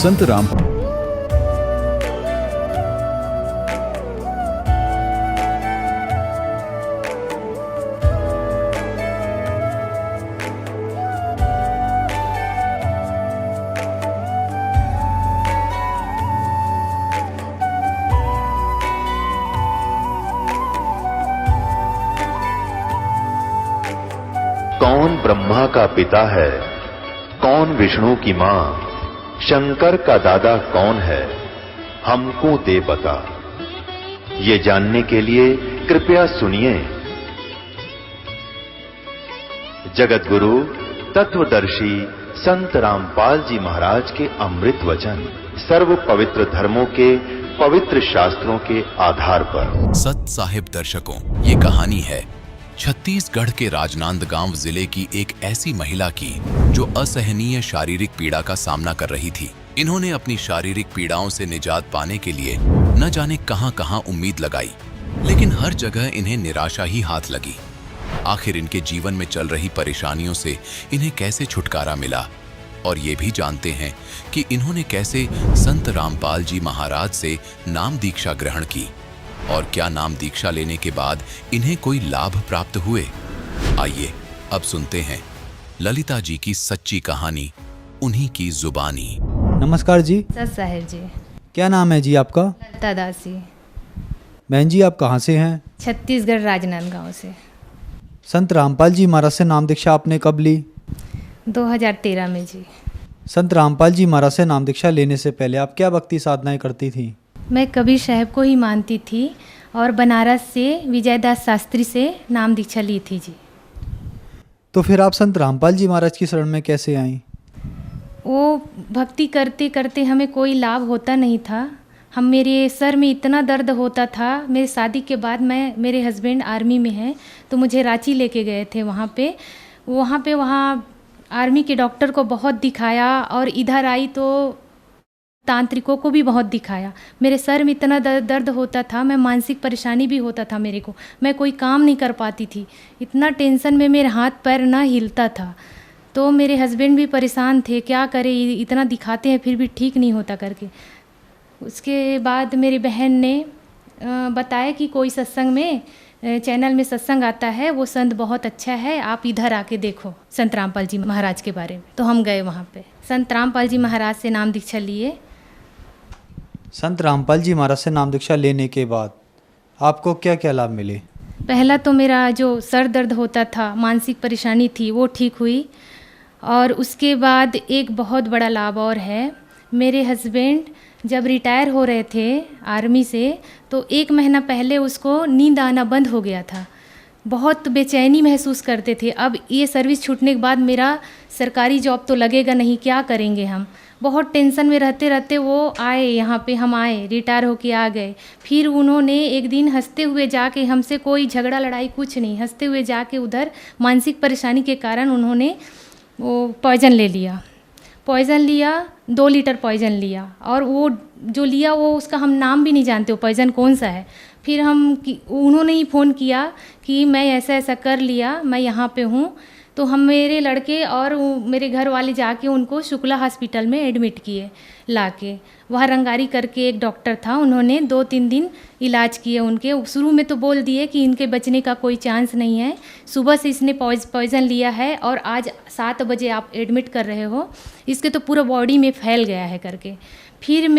संत राम। कौन ब्रह्मा का पिता है, कौन विष्णु की मां, शंकर का दादा कौन है, हमको दे बता। ये जानने के लिए कृपया सुनिए। जगत गुरु तत्वदर्शी संत रामपाल जी महाराज के अमृत वचन सर्व पवित्र धर्मों के पवित्र शास्त्रों के आधार पर। सत साहिब दर्शकों, ये कहानी है छत्तीसगढ़ के राजनांदगांव जिले की एक ऐसी महिला की जो असहनीय शारीरिक पीड़ा का सामना कर रही थी। इन्होंने अपनी शारीरिक पीड़ाओं से निजात पाने के लिए न जाने कहां-कहां उम्मीद लगाई, लेकिन हर जगह इन्हें निराशा ही हाथ लगी। आखिर इनके जीवन में चल रही परेशानियों से इन्हें कैसे छुटकारा मिला, और ये भी जानते हैं कि इन्होंने कैसे संत रामपाल जी महाराज से नाम दीक्षा ग्रहण की, और क्या नाम दीक्षा लेने के बाद इन्हें कोई लाभ प्राप्त हुए। आइए अब सुनते हैं ललिता जी की सच्ची कहानी, उन्हीं की जुबानी। नमस्कार जी। सत साहिब जी। क्या नाम है जी आपका? ललिता दासी। बहन जी, आप कहाँ से हैं? छत्तीसगढ़ राजनांदगांव से। संत रामपाल जी महाराज से नाम दीक्षा आपने कब ली? 2013 में जी। संत रामपाल जी महाराज से नाम दीक्षा लेने से पहले आप क्या भक्ति साधनाएं करती थी? मैं कबीर साहब को ही मानती थी और बनारस से विजयदास शास्त्री से नाम दीक्षा ली थी जी। तो फिर आप संत रामपाल जी महाराज की शरण में कैसे आईं? वो भक्ति करते करते हमें कोई लाभ होता नहीं था। मेरे सर में इतना दर्द होता था। मेरे शादी के बाद मेरे हस्बैंड आर्मी में हैं, तो मुझे रांची लेके गए थे। वहाँ आर्मी के डॉक्टर को बहुत दिखाया, और इधर आई तो तांत्रिकों को भी बहुत दिखाया। मेरे सर में इतना दर्द होता था, मैं मानसिक परेशानी भी होता था मेरे को। मैं कोई काम नहीं कर पाती थी, इतना टेंशन में मेरे हाथ पैर ना हिलता था। तो मेरे हस्बैंड भी परेशान थे, क्या करें, इतना दिखाते हैं फिर भी ठीक नहीं होता करके। उसके बाद मेरी बहन ने बताया कि कोई सत्संग में चैनल में सत्संग आता है, वो संत बहुत अच्छा है, आप इधर आके देखो संत रामपाल जी महाराज के बारे में। तो हम गए वहाँ पे, संत रामपाल जी महाराज से नाम दीक्षा लिए। संत रामपाल जी महाराज से नाम दीक्षा लेने के बाद आपको क्या क्या लाभ मिले? पहला तो मेरा जो सर दर्द होता था, मानसिक परेशानी थी, वो ठीक हुई। और उसके बाद एक बहुत बड़ा लाभ और है। मेरे हस्बैंड जब रिटायर हो रहे थे आर्मी से, तो 1 महीना पहले उसको नींद आना बंद हो गया था। बहुत बेचैनी महसूस करते थे। अब ये सर्विस छूटने के बाद मेरा सरकारी जॉब तो लगेगा नहीं, क्या करेंगे हम। बहुत टेंशन में रहते रहते वो आए यहाँ पे, हम आए, रिटायर होके आ गए। फिर उन्होंने एक दिन हंसते हुए जाके, हमसे कोई झगड़ा लड़ाई कुछ नहीं, हंसते हुए जाके उधर मानसिक परेशानी के कारण उन्होंने वो पॉइज़न ले लिया। 2 लीटर पॉइज़न लिया, और वो जो लिया वो उसका हम नाम भी नहीं जानते, वो पॉइज़न कौन सा है। फिर उन्होंने ही फ़ोन किया कि मैं ऐसा ऐसा कर लिया, मैं यहाँ पे हूँ। तो हम, मेरे लड़के और मेरे घर वाले जाके उनको शुक्ला हॉस्पिटल में एडमिट किए लाके। वहाँ रंगारी करके एक डॉक्टर था, उन्होंने 2-3 दिन इलाज किए उनके। शुरू में तो बोल दिए कि इनके बचने का कोई चांस नहीं है, सुबह से इसने पॉइज़न लिया है और आज 7 बजे आप एडमिट कर रहे हो, इसके तो पूरा बॉडी में फैल गया है करके। फिर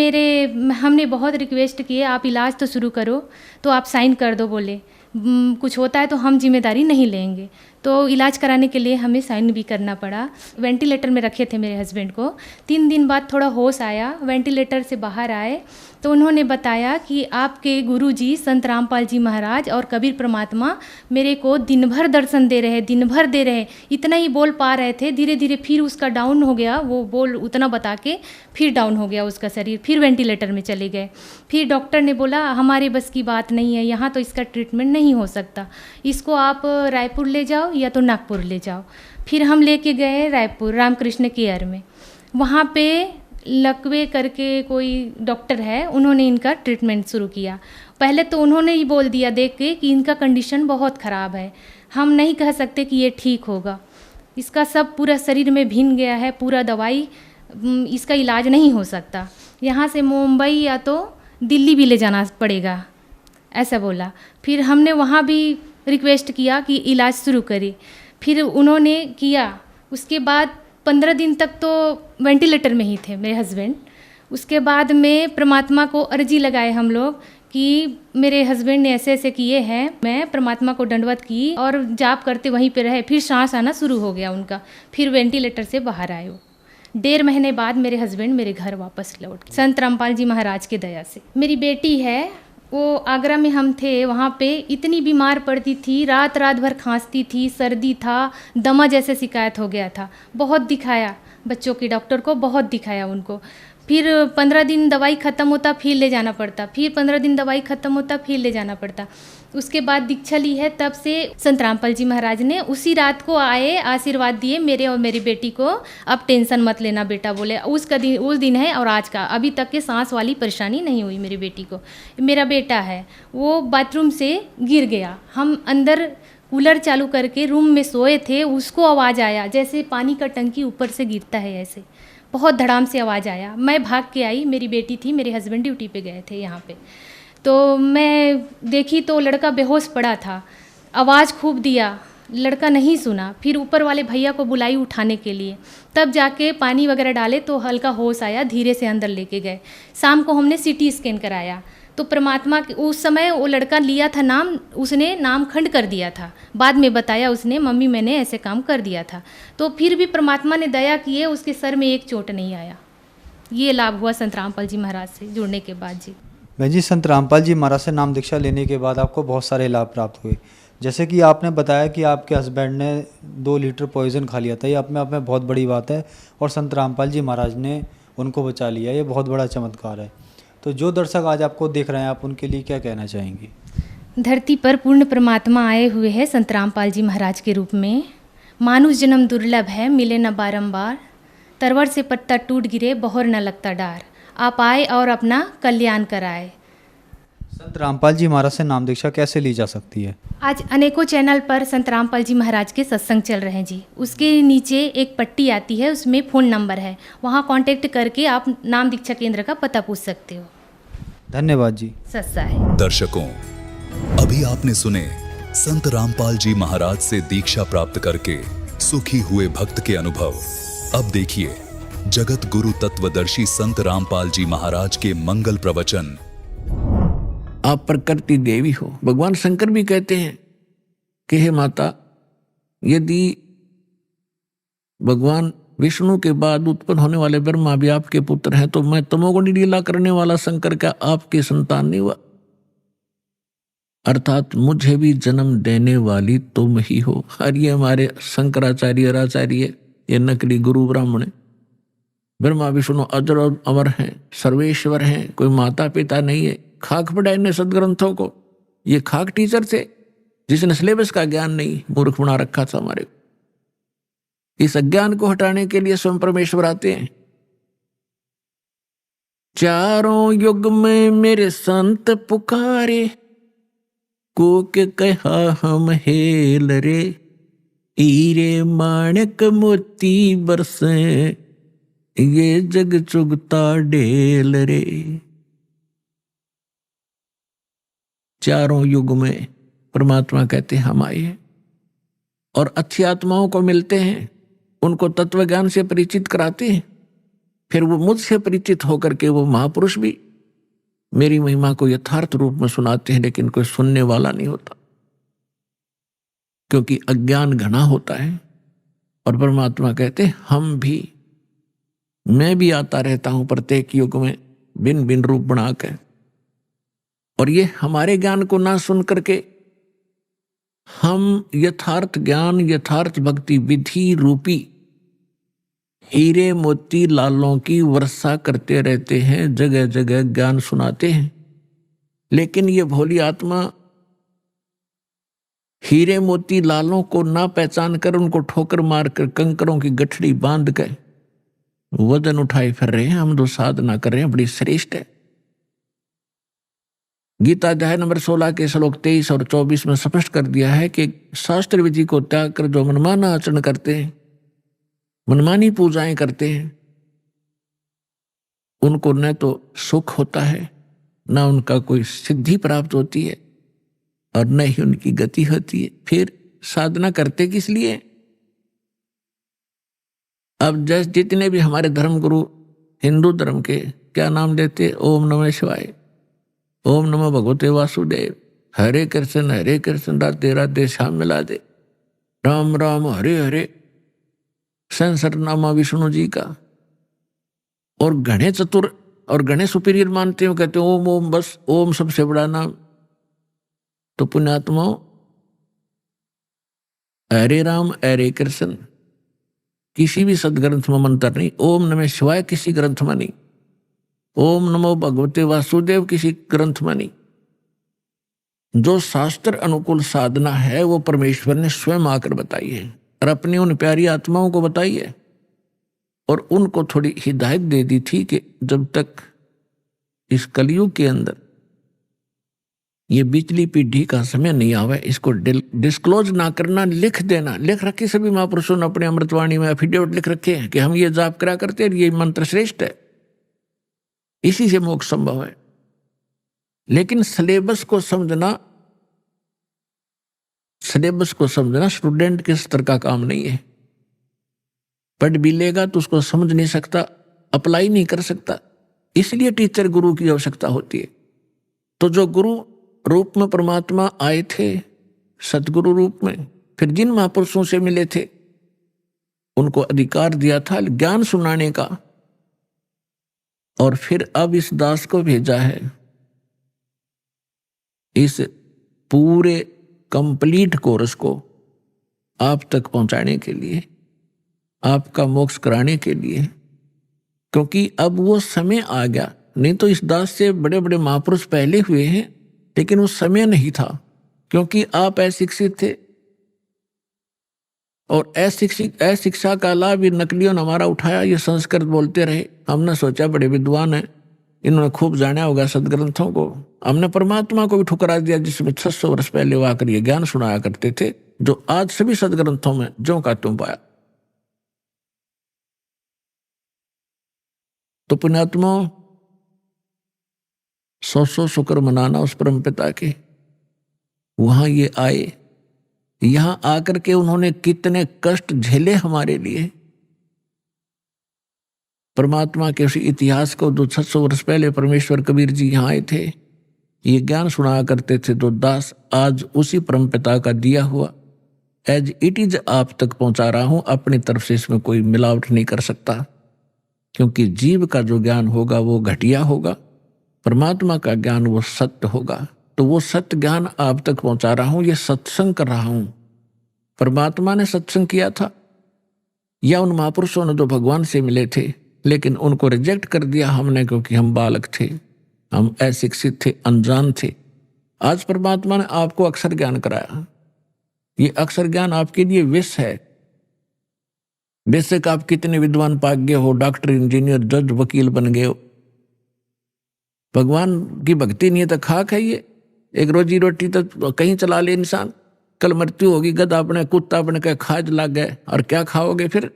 हमने बहुत रिक्वेस्ट किए, आप इलाज तो शुरू करो, तो आप साइन कर दो, बोले कुछ होता है तो हम जिम्मेदारी नहीं लेंगे। तो इलाज कराने के लिए हमें साइन भी करना पड़ा। वेंटिलेटर में रखे थे मेरे हस्बैंड को। 3 दिन बाद थोड़ा होश आया, वेंटिलेटर से बाहर आए तो उन्होंने बताया कि आपके गुरुजी संत रामपाल जी महाराज और कबीर परमात्मा मेरे को दिन भर दर्शन दे रहे। इतना ही बोल पा रहे थे। धीरे धीरे फिर उसका डाउन हो गया, वो बोल उतना बता के फिर डाउन हो गया उसका शरीर, फिर वेंटिलेटर में चले गए। फिर डॉक्टर ने बोला हमारे बस की बात नहीं है, यहाँ तो इसका ट्रीटमेंट नहीं हो सकता, इसको आप रायपुर ले जाओ या तो नागपुर ले जाओ। फिर हम लेके गए रायपुर रामकृष्ण केयर में। वहाँ पे लकवे करके कोई डॉक्टर है, उन्होंने इनका ट्रीटमेंट शुरू किया। पहले तो उन्होंने ही बोल दिया देख के कि इनका कंडीशन बहुत ख़राब है, हम नहीं कह सकते कि ये ठीक होगा। इसका सब पूरा शरीर में भिन गया है, पूरा दवाई इसका इलाज नहीं हो सकता, यहाँ से मुंबई या तो दिल्ली भी ले जाना पड़ेगा, ऐसा बोला। फिर हमने वहाँ भी रिक्वेस्ट किया कि इलाज शुरू करें, फिर उन्होंने किया। उसके बाद 15 दिन तक तो वेंटिलेटर में ही थे मेरे हस्बैंड। उसके बाद में परमात्मा को अर्जी लगाए हम लोग कि मेरे हस्बैंड ने ऐसे ऐसे किए हैं, मैं परमात्मा को दंडवत की और जाप करते वहीं पे रहे। फिर सांस आना शुरू हो गया उनका, फिर वेंटिलेटर से बाहर आए वो। 1.5 महीने बाद मेरे हस्बैंड मेरे घर वापस लौट, संत रामपाल जी महाराज की दया से। मेरी बेटी है, वो आगरा में हम थे, वहाँ पे इतनी बीमार पड़ती थी, रात रात भर खांसती थी, सर्दी था, दमा जैसे शिकायत हो गया था। बहुत दिखाया बच्चों के डॉक्टर को, बहुत दिखाया उनको। फिर 15 दिन दवाई ख़त्म होता फिर ले जाना पड़ता, फिर 15 दिन दवाई ख़त्म होता फिर ले जाना पड़ता। उसके बाद दीक्षा ली है, तब से संत रामपाल जी महाराज ने उसी रात को आए, आशीर्वाद दिए मेरे और मेरी बेटी को। अब टेंशन मत लेना बेटा, बोले उस दिन है और आज का, अभी तक के सांस वाली परेशानी नहीं हुई मेरी बेटी को। मेरा बेटा है, वो बाथरूम से गिर गया, हम अंदर कूलर चालू करके रूम में सोए थे, उसको आवाज़ आया जैसे पानी का टंकी ऊपर से गिरता है, ऐसे बहुत धड़ाम से आवाज़ आया। मैं भाग के आई, मेरी बेटी थी, मेरे हस्बैंड ड्यूटी पे गए थे यहाँ पे, तो मैं देखी तो लड़का बेहोश पड़ा था। आवाज़ खूब दिया, लड़का नहीं सुना। फिर ऊपर वाले भैया को बुलाई उठाने के लिए, तब जाके पानी वगैरह डाले तो हल्का होश आया, धीरे से अंदर लेके गए। शाम को हमने CT स्कैन कराया तो परमात्मा के उस समय वो लड़का लिया था नाम, उसने नाम खंड कर दिया था। बाद में बताया उसने, मम्मी मैंने ऐसे काम कर दिया था। तो फिर भी परमात्मा ने दया की है, उसके सर में एक चोट नहीं आया। ये लाभ हुआ संत रामपाल जी महाराज से जुड़ने के बाद जी। बहन जी, संत रामपाल जी महाराज से नाम दीक्षा लेने के बाद आपको बहुत सारे लाभ प्राप्त हुए। जैसे कि आपने बताया कि आपके हस्बैंड ने 2 लीटर पॉइजन खा लिया था, ये अपने आप में बहुत बड़ी बात है, और संत रामपाल जी महाराज ने उनको बचा लिया, ये बहुत बड़ा चमत्कार है। तो जो दर्शक आज आपको देख रहे हैं, आप उनके लिए क्या कहना चाहेंगी? धरती पर पूर्ण परमात्मा आए हुए हैं संत रामपाल जी महाराज के रूप में। मानुष जन्म दुर्लभ है, मिले न बारंबार, तरवर से पत्ता टूट गिरे, बहोर न लगता डार। आप आए और अपना कल्याण कराए। संत रामपाल जी महाराज से नाम दीक्षा कैसे ली जा सकती है? आज अनेकों चैनल पर संत रामपाल जी महाराज के सत्संग चल रहे हैं जी। उसके नीचे एक पट्टी आती है, उसमें फ़ोन नंबर है, वहाँ कांटेक्ट करके आप नाम दीक्षा केंद्र का पता पूछ सकते हो। धन्यवाद जी। सस्ता है। दर्शकों, अभी आपने सुने संत रामपाल जी महाराज से दीक्षा प्राप्त करके सुखी हुए भक्त के अनुभव। अब देखिए जगत गुरु तत्वदर्शी संत रामपाल जी महाराज के मंगल प्रवचन। आप प्रकृति देवी हो। भगवान शंकर भी कहते हैं कि हे माता, यदि भगवान विष्णु के बाद उत्पन्न होने वाले ब्रह्मा भी आपके पुत्र हैं, तो मैं तमोगुणी लीला करने वाला शंकर का आपकी संतान नहीं हुआ, अर्थात मुझे भी जन्म देने वाली तुम ही हो। और ये हमारे शंकराचार्य आचार्य, ये नकली गुरु ब्राह्मण है। ब्रह्मा विष्णु अजर और अमर हैं, सर्वेश्वर हैं, कोई माता पिता नहीं है। खाक पड़ा इन्हें सदग्रंथों को, ये खाक टीचर थे जिसने सिलेबस का ज्ञान नहीं, मूर्ख बना रखा था हमारे को। इस अज्ञान को हटाने के लिए स्वयं परमेश्वर आते हैं। चारों युग में मेरे संत पुकारे, कोक कहा हम हेल रे, हीरे माणक मोती बरसे, ये जग चुगता ढेल रे। चारों युग में परमात्मा कहते हैं हम आए हैं और अच्छी आत्माओं को मिलते हैं, उनको तत्व ज्ञान से परिचित कराते हैं। फिर वो मुझसे परिचित होकर के वो महापुरुष भी मेरी महिमा को यथार्थ रूप में सुनाते हैं, लेकिन कोई सुनने वाला नहीं होता, क्योंकि अज्ञान घना होता है। और परमात्मा कहते हैं हम भी, मैं भी आता रहता हूं प्रत्येक युग में भिन्न भिन्न रूप बनाकर, और ये हमारे ज्ञान को ना सुन करके हम यथार्थ ज्ञान, यथार्थ भक्ति विधि रूपी हीरे मोती लालों की वर्षा करते रहते हैं, जगह जगह ज्ञान सुनाते हैं। लेकिन ये भोली आत्मा हीरे मोती लालों को ना पहचान कर उनको ठोकर मारकर कंकरों की गठड़ी बांध कर वजन उठाए फिर रहे हैं। हम जो साधना कर रहे हैं बड़ी श्रेष्ठ है। गीता अध्याय नंबर 16 के श्लोक 23 और 24 में स्पष्ट कर दिया है कि शास्त्र विधि को त्याग कर जो मनमाना आचरण करते हैं, मनमानी पूजाएं करते हैं, उनको न तो सुख होता है, न उनका कोई सिद्धि प्राप्त होती है और न ही उनकी गति होती है। फिर साधना करते किस लिए? अब जैसे जितने भी हमारे धर्म गुरु हिंदू धर्म के क्या नाम देते, ओम नमः शिवाय, ओम नमः भगवते वासुदेव, हरे कृष्ण राधे राधे श्याम मिला दे, राम राम हरे हरे, सहस्रनामा विष्णु जी का, और घने चतुर और घने सुपीरियर मानते हो, कहते हो ओम ओम, बस ओम सबसे बड़ा नाम। तो पुण्यात्माओं, हरे राम हरे कृष्ण किसी भी सदग्रंथ में मंत्र नहीं, ओम नमः शिवाय किसी ग्रंथ में नहीं, ओम नमो भगवते वासुदेव किसी ग्रंथ में नहीं। जो शास्त्र अनुकूल साधना है वो परमेश्वर ने स्वयं आकर बताई है और अपनी उन प्यारी आत्माओं को बताई है, और उनको थोड़ी हिदायत दे दी थी कि जब तक इस कलयुग के अंदर ये बिजली पीढ़ी का समय नहीं आवे, इसको डिस्क्लोज ना करना, लिख देना। लिख रखे सभी महापुरुषों ने अपने अमृतवाणी में एफिडेविट लिख रखे हैं कि हम ये जाप करा करते हैं, ये मंत्र श्रेष्ठ है, इसी से मोक्ष संभव है। लेकिन सिलेबस को समझना स्टूडेंट के स्तर का काम नहीं है। पढ़ भी लेगा तो उसको समझ नहीं सकता, अप्लाई नहीं कर सकता, इसलिए टीचर गुरु की आवश्यकता होती है। तो जो गुरु रूप में परमात्मा आए थे, सतगुरु रूप में, फिर जिन महापुरुषों से मिले थे उनको अधिकार दिया था ज्ञान सुनाने का, और फिर अब इस दास को भेजा है इस पूरे कंप्लीट कोर्स को आप तक पहुंचाने के लिए, आपका मोक्ष कराने के लिए, क्योंकि अब वो समय आ गया। नहीं तो इस दास से बड़े बड़े महापुरुष पहले हुए हैं, लेकिन उस समय नहीं था, क्योंकि आप अशिक्षित थे, और अशिक्षा का लाभ भी नकलियों ने हमारा उठाया। ये संस्कृत बोलते रहे, हमने सोचा बड़े विद्वान हैं, इन्होंने खूब जाना होगा सदग्रंथों को। हमने परमात्मा को भी ठुकरा दिया, जिसमें 600 वर्ष पहले वो आकर ये ज्ञान सुनाया करते थे, जो आज सभी सदग्रंथों में ज्यों का त्यों पाया। तो पुण्यात्मा, 100 शुक्र मनाना उस परम पिता के। वहां ये आए, यहां आकर के उन्होंने कितने कष्ट झेले हमारे लिए। परमात्मा के उस इतिहास को, जो 600 वर्ष पहले परमेश्वर कबीर जी यहाँ आए थे, ये ज्ञान सुनाया करते थे, तो दास आज उसी परम पिता का दिया हुआ एज इट इज आप तक पहुंचा रहा हूं। अपनी तरफ से इसमें कोई मिलावट नहीं कर सकता, क्योंकि जीव का जो ज्ञान होगा वो घटिया होगा, परमात्मा का ज्ञान वो सत्य होगा। तो वो सत्य ज्ञान आप तक पहुंचा रहा हूं, ये सत्संग कर रहा हूं। परमात्मा ने सत्संग किया था, या उन महापुरुषों ने जो भगवान से मिले थे, लेकिन उनको रिजेक्ट कर दिया हमने, क्योंकि हम बालक थे, हम अशिक्षित थे, अनजान थे। आज परमात्मा ने आपको अक्षर ज्ञान कराया। ये अक्षर ज्ञान आपके लिए विष है। बेशक आप कितने विद्वान पाक गए हो, डॉक्टर, इंजीनियर, जज, वकील बन गए हो, भगवान की भक्ति नहीं है तो खा खाइए। एक रोजी रोटी तो कहीं चला ले इंसान, कल मृत्यु होगी, गधा अपने कुत्ता अपने के खाज लग गए, और क्या खाओगे फिर?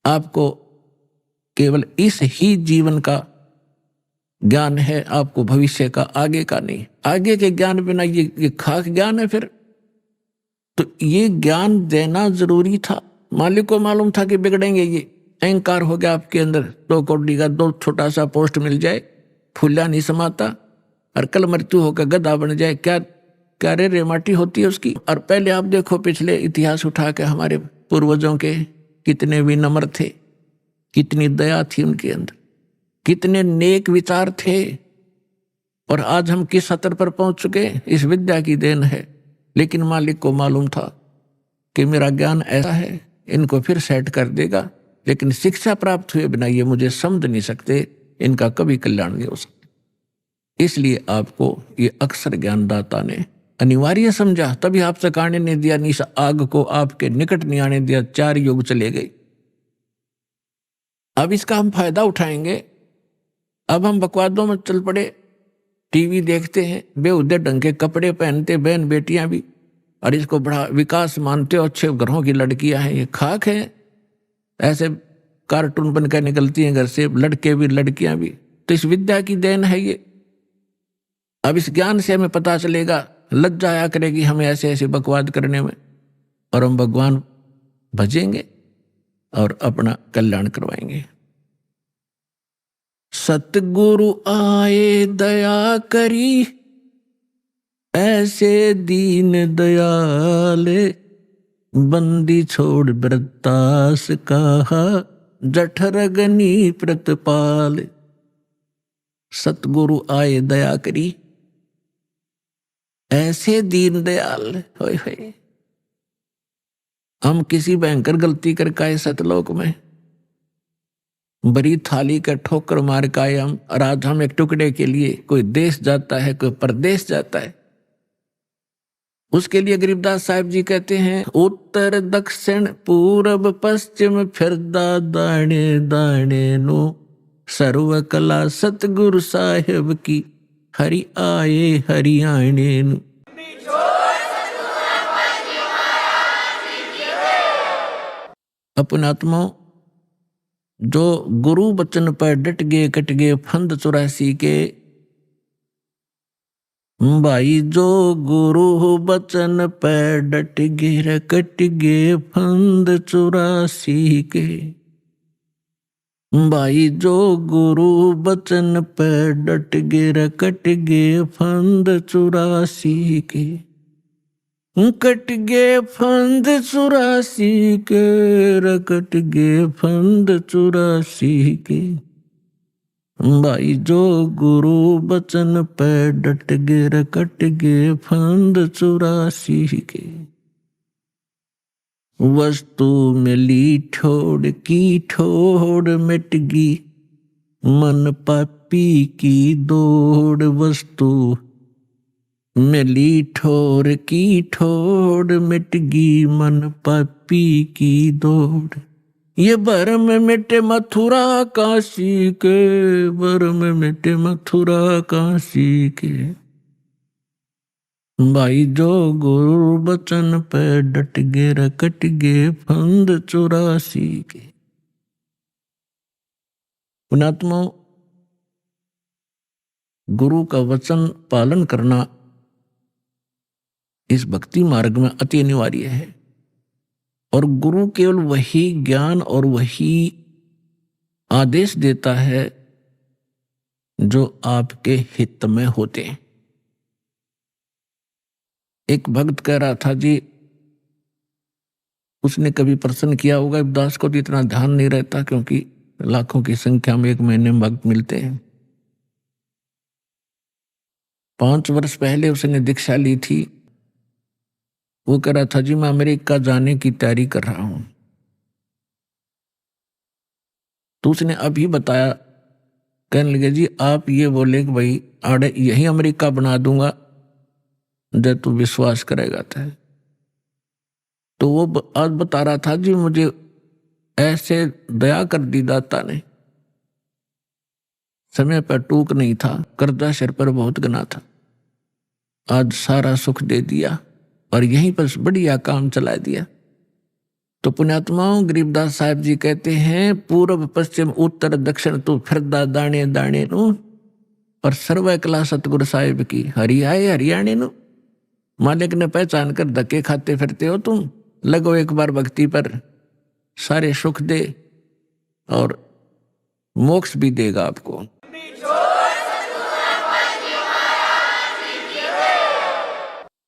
आपको केवल इस ही जीवन का ज्ञान है, आपको भविष्य का, आगे का नहीं। आगे के ज्ञान बिना ये खाक ज्ञान है फिर। तो ये ज्ञान देना जरूरी था। मालिक को मालूम था कि बिगड़ेंगे, ये अहंकार हो गया आपके अंदर, 2 कौड़ी का 2 छोटा सा पोस्ट मिल जाए, फूला नहीं समाता, और कल मृत्यु होकर गधा बन जाए, क्या रे माटी होती है उसकी। और पहले आप देखो पिछले इतिहास उठा के, हमारे पूर्वजों के कितने विनम्र थे, कितनी दया थी उनके अंदर, कितने नेक विचार थे, और आज हम किस स्तर पर पहुंच चुके, इस विद्या की देन है। लेकिन मालिक को मालूम था कि मेरा ज्ञान ऐसा है, इनको फिर सेट कर देगा, लेकिन शिक्षा प्राप्त हुए बिना ये मुझे समझ नहीं सकते, इनका कभी कल्याण नहीं हो सकता। इसलिए आपको ये अक्षर ज्ञानदाता ने अनिवार्य समझा, तभी आपसे काटने नहीं दिया, निश आग को आपके निकट नहीं आने दिया, 4 युग चले गए। अब इसका हम फायदा उठाएंगे। अब हम बकवादों में चल पड़े, टीवी देखते हैं, बेहुदे ढंग के कपड़े पहनते बहन बेटियां भी, और इसको बड़ा विकास मानते हो, अच्छे घरों की लड़कियां हैं, ये खाक है। ऐसे कार्टून बनकर निकलती हैं घर से, लड़के भी लड़कियां भी। तो इस विद्या की देन है ये। अब इस ज्ञान से हमें पता चलेगा, लज्जा आया करेगी हमें ऐसे ऐसे बकवाद करने में, और हम भगवान भजेंगे और अपना कल्याण करवाएंगे। सतगुरु आए दया करी, ऐसे दीन दयाले, बंदी छोड़ वृत्तास कहा, जठरगनी प्रतपाल। सतगुरु आए दया करी, ऐसे दीन दयाल। होय होय, हम किसी भयंकर गलती करके आए सतलोक में, बड़ी थाली का ठोकर मार के आए हम, और आज हम एक टुकड़े के लिए कोई देश जाता है, कोई परदेश जाता है। उसके लिए गरीबदास साहिब जी कहते हैं, उत्तर दक्षिण पूरब पश्चिम फिरदा दाणे दाणे नो, सर्व कला सतगुरु साहिब की, हरि आए हरियाणे नु। अपन आत्मा जो गुरु बचन पर डट गए कट गए फंद 84 के, भाई जो गुरु बचन पर डट गए कट गए फंद 84 के, भाई जो गुरु बचन पर डट गए कट गए फंद 84 के, कट गए फंद 84 के, कट गए फंद 84 के, भाई जो गुरु बचन पे डट गए कट गए फंद 84 के। वस्तु मिली ठोड़ की ठोड़ मिट गई, मन पापी की दौड़। वस्तु मिली ठोर की ठोड़ मिट गई, मन पापी की दौड़। ये भरम मिटे मथुरा काशी के, भरम मिटे मथुरा काशी के, भाई जो गुरु बचन पे डट गए कट गए फंद 84 के। पुणात्मा, गुरु का वचन पालन करना इस भक्ति मार्ग में अति अनिवार्य है। और गुरु केवल वही ज्ञान और वही आदेश देता है जो आपके हित में होते हैं। एक भक्त कह रहा था जी, उसने कभी प्रश्न किया होगा, दास को तो इतना ध्यान नहीं रहता क्योंकि लाखों की संख्या में एक महीने में भक्त मिलते हैं। 5 वर्ष पहले उसने दीक्षा ली थी। वो कह रहा था जी, मैं अमेरिका जाने की तैयारी कर रहा हूं। तो उसने अभी बताया, कहने लगे जी आप ये बोले कि भाई आड़े यही अमेरिका बना दूंगा जब तू विश्वास करेगा। तो वो आज बता रहा था जी, मुझे ऐसे दया कर दी दाता ने, समय पर टूक नहीं था, कर्जा सिर पर बहुत गना था, आज सारा सुख दे दिया और यहीं पर बढ़िया काम चला दिया। तो पुण्यात्माओं, गरीबदास साहिब जी कहते हैं, पूर्व पश्चिम उत्तर दक्षिण तू फिरदा दाणे दाणे नु, पर सर्व कला सतगुरु साहिब की, हरि आए हरियाणे नु। मालिक ने पहचान कर धक्के खाते फिरते हो तुम, लगो एक बार भक्ति पर, सारे सुख दे और मोक्ष भी देगा आपको।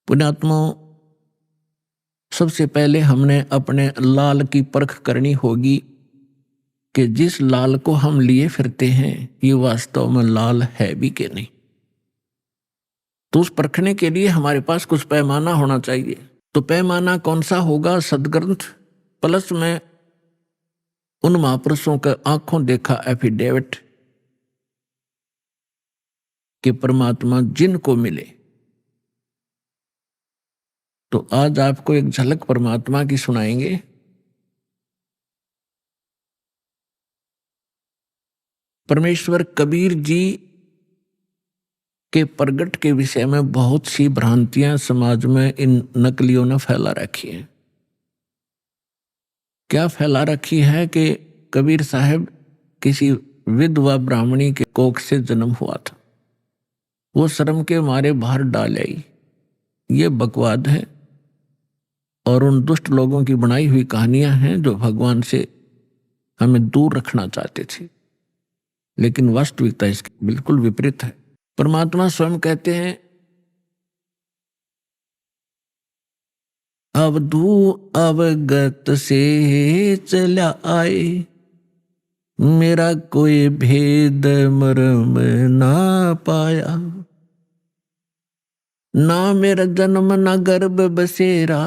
पुण्यात्माओं, सबसे पहले हमने अपने लाल की परख करनी होगी कि जिस लाल को हम लिए फिरते हैं ये वास्तव में लाल है भी कि नहीं। तो उस परखने के लिए हमारे पास कुछ पैमाना होना चाहिए। तो पैमाना कौन सा होगा? सदग्रंथ प्लस में उन महापुरुषों का आंखों देखा एफिडेविट कि परमात्मा जिनको मिले। तो आज आपको एक झलक परमात्मा की सुनाएंगे। परमेश्वर कबीर जी के प्रगट के विषय में बहुत सी भ्रांतियां समाज में इन नकलियों ने फैला रखी है। क्या फैला रखी है कि कबीर साहब किसी विधवा ब्राह्मणी के कोख से जन्म हुआ था। वो शर्म के मारे बाहर डाल आई। ये बकवाद है और उन दुष्ट लोगों की बनाई हुई कहानियां हैं जो भगवान से हमें दूर रखना चाहते थे, लेकिन वास्तविकता इसकी बिल्कुल विपरीत है। परमात्मा स्वयं कहते हैं, अवधू अवगत से चला आए, मेरा कोई भेद मर्म ना पाया। ना मेरा जन्म ना गर्भ बसेरा,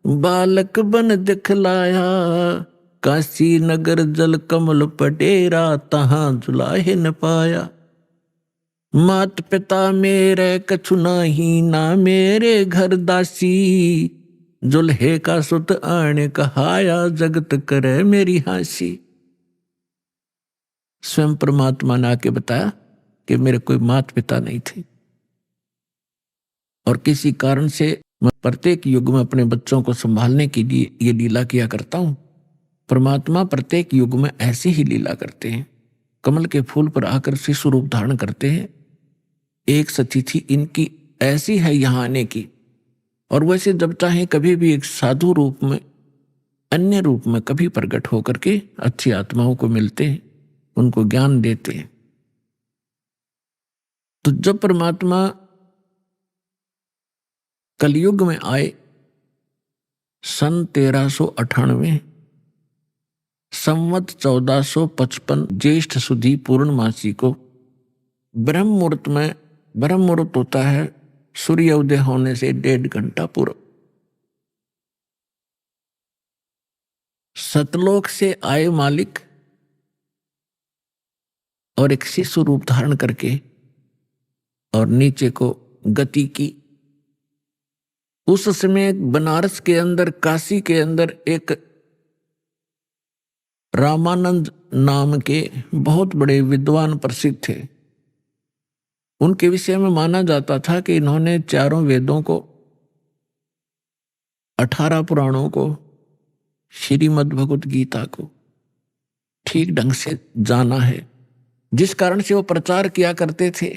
बालक बन दिखलाया। काशी नगर जल कमल पटेरा, तहां जुलाहे न पाया। मात पिता मेरे कछु नाही, ना मेरे घर दासी। जुल्हे का सुत आने कहाया, जगत करे मेरी हासी। स्वयं परमात्मा ने आके बताया कि मेरे कोई माता पिता नहीं थे और किसी कारण से मैं प्रत्येक युग में अपने बच्चों को संभालने के लिए ये लीला किया करता हूं। परमात्मा प्रत्येक युग में ऐसे ही लीला करते हैं। कमल के फूल पर आकर शिशु रूप धारण करते हैं। एक सतिथि इनकी ऐसी है यहाँ आने की, और वैसे जब चाहे कभी भी एक साधु रूप में, अन्य रूप में कभी प्रकट होकर के अच्छी आत्माओं को मिलते हैं, उनको ज्ञान देते हैं। तो जब परमात्मा कलयुग में आए सन 1398 संवत 1455 ज्येष्ठ सुदी पूर्णमासी को ब्रह्म मुहूर्त में, ब्रह्म मुहूर्त होता है सूर्य उदय होने से 1.5 घंटा पूर्व, सतलोक से आए मालिक और एक शिशु रूप धारण करके और नीचे को गति की। उस समय बनारस के अंदर, काशी के अंदर एक रामानंद नाम के बहुत बड़े विद्वान प्रसिद्ध थे। उनके विषय में माना जाता था कि इन्होंने 4 वेदों को, 18 पुराणों को, श्रीमद् भगवत गीता को ठीक ढंग से जाना है, जिस कारण से वो प्रचार किया करते थे।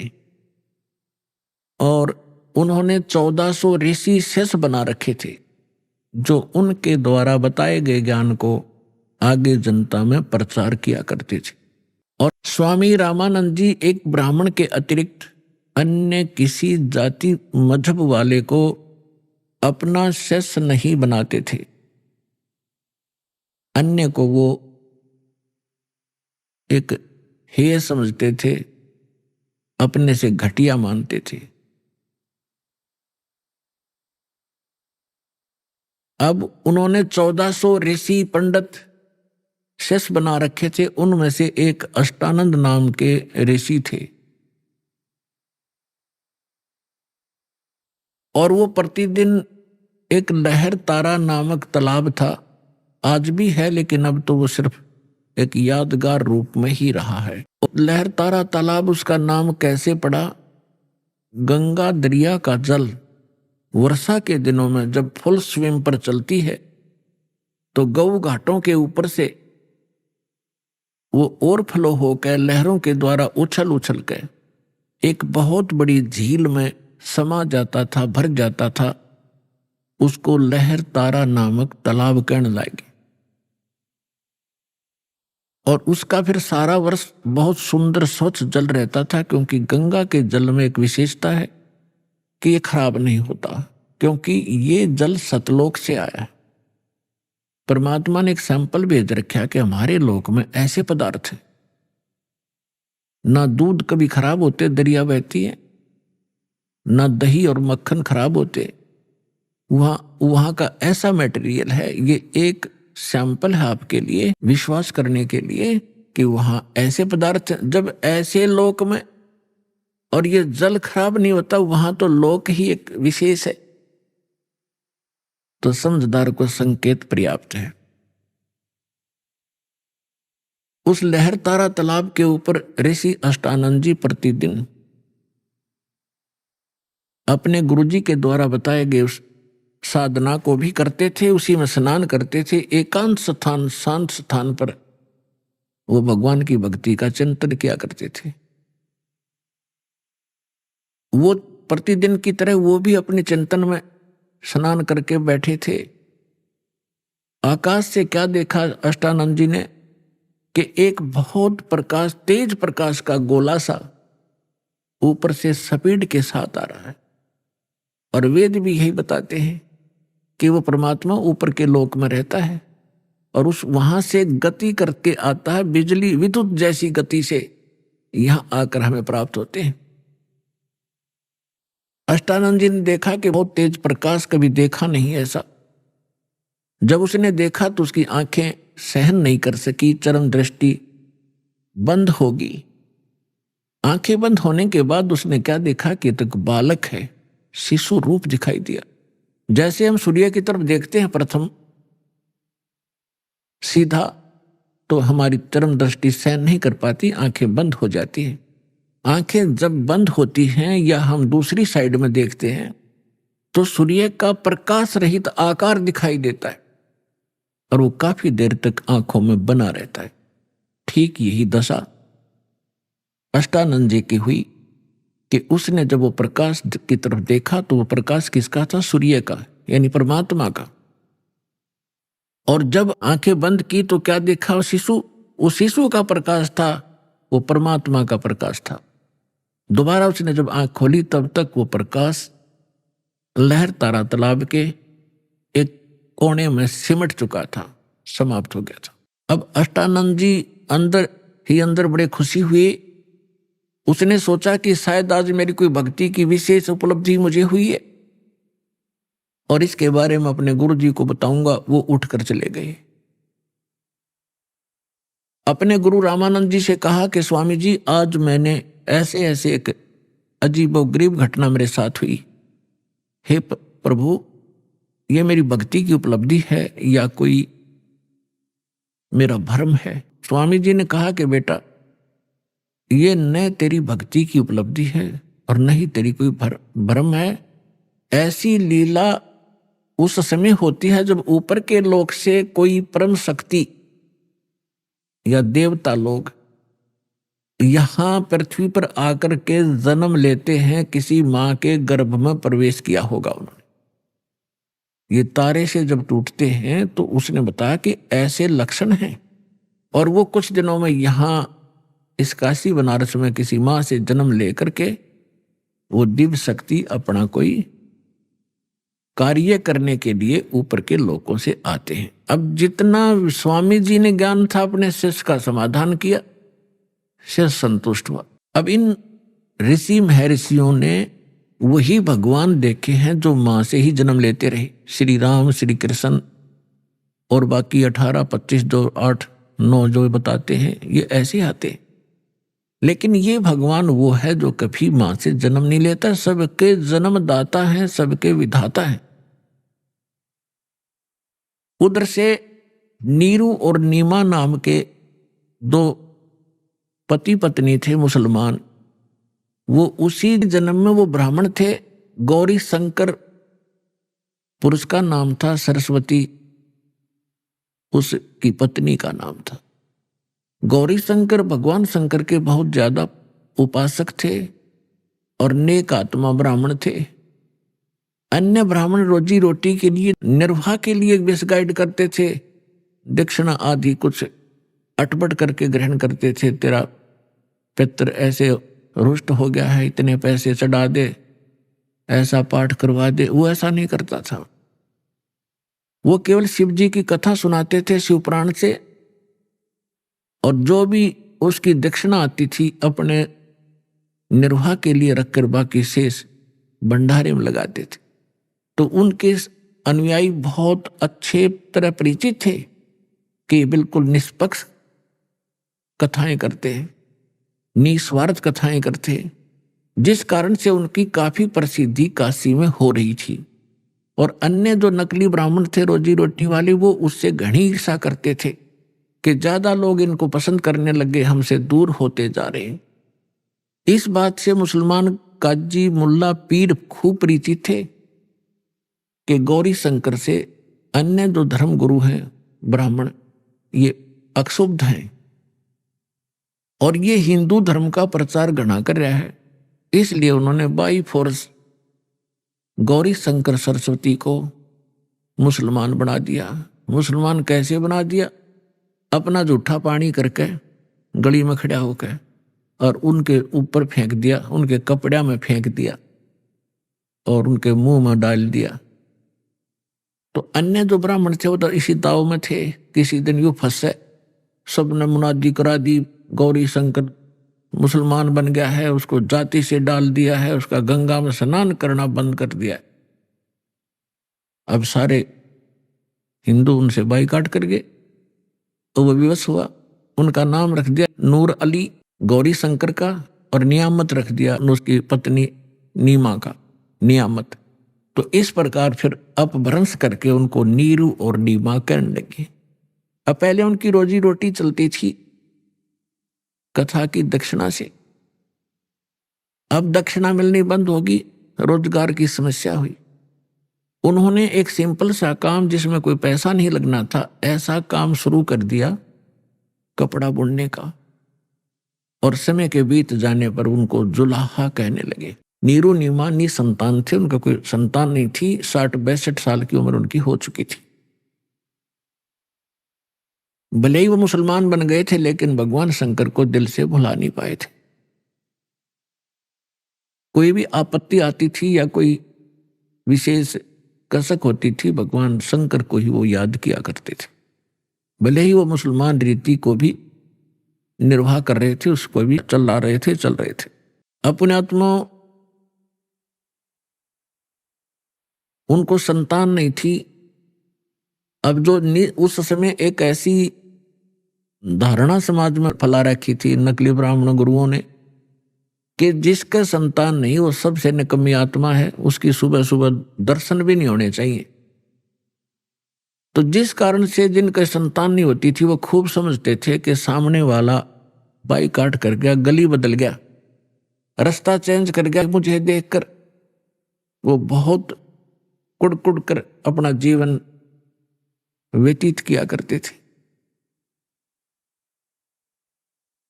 और उन्होंने 1400 ऋषि शेष बना रखे थे जो उनके द्वारा बताए गए ज्ञान को आगे जनता में प्रचार किया करते थे। और स्वामी रामानंद जी एक ब्राह्मण के अतिरिक्त अन्य किसी जाति मजहब वाले को अपना शिष्य नहीं बनाते थे। अन्य को वो एक हेय समझते थे, अपने से घटिया मानते थे। अब उन्होंने 1400 ऋषि पंडित शिष्य बना रखे थे। उनमें से एक अष्टानंद नाम के ऋषि थे और वो प्रतिदिन एक लहर तारा नामक तालाब था, आज भी है, लेकिन अब तो वो सिर्फ एक यादगार रूप में ही रहा है। लहर तारा तालाब उसका नाम कैसे पड़ा? गंगा दरिया का जल वर्षा के दिनों में जब फुल स्विम पर चलती है तो गऊ घाटों के ऊपर से वो ओवरफ्लो होकर लहरों के द्वारा उछल उछल कर एक बहुत बड़ी झील में समा जाता था, भर जाता था। उसको लहर तारा नामक तालाब कहने लगे और उसका फिर सारा वर्ष बहुत सुंदर स्वच्छ जल रहता था, क्योंकि गंगा के जल में एक विशेषता है कि ये खराब नहीं होता, क्योंकि ये जल सतलोक से आया है। परमात्मा ने एक सैंपल भेज रखा कि हमारे लोक में ऐसे पदार्थ है, ना दूध कभी खराब होते, दरिया बहती है, ना दही और मक्खन खराब होते। वहां का ऐसा मटेरियल है। ये एक सैंपल है आपके लिए, विश्वास करने के लिए कि वहां ऐसे पदार्थ, जब ऐसे लोक में और ये जल खराब नहीं होता, वहां तो लोक ही एक विशेष है। तो समझदार को संकेत पर्याप्त है। उस लहर तारा तालाब के ऊपर ऋषि अष्टानंद जी प्रतिदिन अपने गुरुजी के द्वारा बताए गए उस साधना को भी करते थे, उसी में स्नान करते थे। एकांत स्थान, शांत स्थान पर वो भगवान की भक्ति का चिंतन किया करते थे। वो प्रतिदिन की तरह वो भी अपने चिंतन में स्नान करके बैठे थे। आकाश से क्या देखा अष्टानंद जी ने कि एक बहुत प्रकाश, तेज प्रकाश का गोला सा ऊपर से स्पीड के साथ आ रहा है। और वेद भी यही बताते हैं कि वो परमात्मा ऊपर के लोक में रहता है और उस वहां से गति करके आता है, बिजली विद्युत जैसी गति से यहां आकर हमें प्राप्त होते हैं। अष्टानंद जी ने देखा कि बहुत तेज प्रकाश, कभी देखा नहीं ऐसा। जब उसने देखा तो उसकी आंखें सहन नहीं कर सकी, चरम दृष्टि बंद होगी। आंखें बंद होने के बाद उसने क्या देखा कि एक बालक है, शिशु रूप दिखाई दिया। जैसे हम सूर्य की तरफ देखते हैं प्रथम सीधा, तो हमारी चरम दृष्टि सहन नहीं कर पाती, आंखें बंद हो जाती हैं। आंखें जब बंद होती हैं या हम दूसरी साइड में देखते हैं तो सूर्य का प्रकाश रहित आकार दिखाई देता है और वो काफी देर तक आंखों में बना रहता है। ठीक यही दशा अष्टानंद जी की हुई कि उसने जब वो प्रकाश की तरफ देखा तो वो प्रकाश किसका था? सूर्य का, यानी परमात्मा का। और जब आंखें बंद की तो क्या देखा? शिशु, वो शिशु का प्रकाश था, वो परमात्मा का प्रकाश था। दोबारा उसने जब आंख खोली तब तक वो प्रकाश लहर तारा तालाब के एक कोने में सिमट चुका था, समाप्त हो गया था। अब अष्टानंद जी अंदर ही अंदर बड़े खुशी हुए। उसने सोचा कि शायद आज मेरी कोई भक्ति की विशेष उपलब्धि मुझे हुई है और इसके बारे में अपने गुरु जी को बताऊंगा। वो उठकर चले गए। अपने गुरु रामानंद जी से कहा कि स्वामी जी, आज मैंने ऐसे ऐसे एक अजीबोगरीब घटना मेरे साथ हुई। हे प्रभु, ये मेरी भक्ति की उपलब्धि है या कोई मेरा भ्रम है? स्वामी जी ने कहा कि बेटा, ये न तेरी भक्ति की उपलब्धि है और न ही तेरी कोई भ्रम है। ऐसी लीला उस समय होती है जब ऊपर के लोक से कोई परम शक्ति या देवता लोग यहां पृथ्वी पर आकर के जन्म लेते हैं। किसी मां के गर्भ में प्रवेश किया होगा उन्होंने। ये तारे से जब टूटते हैं तो उसने बताया कि ऐसे लक्षण हैं। और वो कुछ दिनों में यहां इस काशी बनारस में किसी मां से जन्म लेकर के वो दिव्य शक्ति अपना कोई कार्य करने के लिए ऊपर के लोकों से आते हैं। अब जितना स्वामी जी ने ज्ञान था अपने शिष्य का समाधान किया, शिष्य संतुष्ट हुआ। अब इन ऋषि महर्षियों ने वही भगवान देखे हैं जो मां से ही जन्म लेते रहे। श्री राम, श्री कृष्ण और बाकी 18, 25, 2, 8, 9 जो बताते हैं, ये ऐसे आते हैं। लेकिन ये भगवान वो है जो कभी मां से जन्म नहीं लेता, सबके जन्मदाता है, सबके विधाता है। उधर से नीरू और नीमा नाम के 2 पति पत्नी थे मुसलमान। वो उसी जन्म में वो ब्राह्मण थे। गौरी शंकर पुरुष का नाम था, सरस्वती उसकी पत्नी का नाम था। गौरी शंकर भगवान शंकर के बहुत ज्यादा उपासक थे और नेक आत्मा ब्राह्मण थे। अन्य ब्राह्मण रोजी रोटी के लिए, निर्वाह के लिए बेस गाइड करते थे। दक्षिणा आदि कुछ अटपट करके ग्रहण करते थे। तेरा पितर ऐसे रुष्ट हो गया है, इतने पैसे चढ़ा दे, ऐसा पाठ करवा दे। वो ऐसा नहीं करता था। वो केवल शिव जी की कथा सुनाते थे शिव पुराण से, और जो भी उसकी दक्षिणा आती थी अपने निर्वाह के लिए रखकर बाकी शेष भंडारे में लगाते थे। तो उनके अनुयायी बहुत अच्छे तरह परिचित थे कि बिल्कुल निष्पक्ष कथाएं करते हैं, निस्वार्थ कथाएं करते हैं, जिस कारण से उनकी काफी प्रसिद्धि काशी में हो रही थी। और अन्य जो नकली ब्राह्मण थे रोजी रोटी वाले, वो उससे घनी ईर्ष्या करते थे कि ज्यादा लोग इनको पसंद करने लगे, हमसे दूर होते जा रहे हैं। इस बात से मुसलमान काजी, मुल्ला, पीर खूब परिचित थे कि गौरी शंकर से अन्य जो धर्म गुरु हैं ब्राह्मण, ये अक्षुब्ध हैं, और ये हिंदू धर्म का प्रचार घना कर रहा है, इसलिए उन्होंने बाई फोर्स गौरी शंकर सरस्वती को मुसलमान बना दिया। मुसलमान कैसे बना दिया? अपना जूठा पानी करके गली में खड़ा होकर और उनके ऊपर फेंक दिया, उनके कपड़े में फेंक दिया और उनके मुंह में डाल दिया। तो अन्य जो ब्राह्मण थे वो तो इसी दाव में थे, किसी दिन यूं फंसे, सबने मुनादी करा दी, गौरी शंकर मुसलमान बन गया है, उसको जाति से डाल दिया है, उसका गंगा में स्नान करना बंद कर दिया। अब सारे हिंदू उनसे बाइकाट कर गए, तो वो विवश हुआ। उनका नाम रख दिया नूर अली गौरी शंकर का, और नियामत रख दिया उसकी पत्नी नीमा का, नियामत। तो इस प्रकार फिर अपभ्रंश करके उनको नीरू और नीमा कहने लगे। अब पहले उनकी रोजी रोटी चलती थी कथा की दक्षिणा से, अब दक्षिणा मिलनी बंद होगी, रोजगार की समस्या हुई। उन्होंने एक सिंपल सा काम जिसमें कोई पैसा नहीं लगना था, ऐसा काम शुरू कर दिया कपड़ा बुनने का, और समय के बीत जाने पर उनको जुलाहा कहने लगे। नीरू नीमा निसंतान थे, उनका कोई संतान नहीं थी, 60-62 साल की उम्र उनकी हो चुकी थी। भले ही वो मुसलमान बन गए थे, लेकिन भगवान शंकर को दिल से भुला नहीं पाए थे। कोई भी आपत्ति आती थी या कोई विशेष कसक होती थी, भगवान शंकर को ही वो याद किया करते थे। भले ही वो मुसलमान रीति को भी निर्वाह कर रहे थे, उसको भी चल रहे थे। अपने आत्मा उनको संतान नहीं थी। अब जो उस समय एक ऐसी धारणा समाज में फैला रखी थी नकली ब्राह्मण गुरुओं ने कि जिसका संतान नहीं वो सबसे निकम्मी आत्मा है, उसकी सुबह सुबह दर्शन भी नहीं होने चाहिए। तो जिस कारण से जिनका संतान नहीं होती थी वो खूब समझते थे कि सामने वाला बाइकाट कर गया, गली बदल गया, रास्ता चेंज कर गया। मुझे देखकर वो बहुत कुड़ कर अपना जीवन व्यतीत किया करते थे।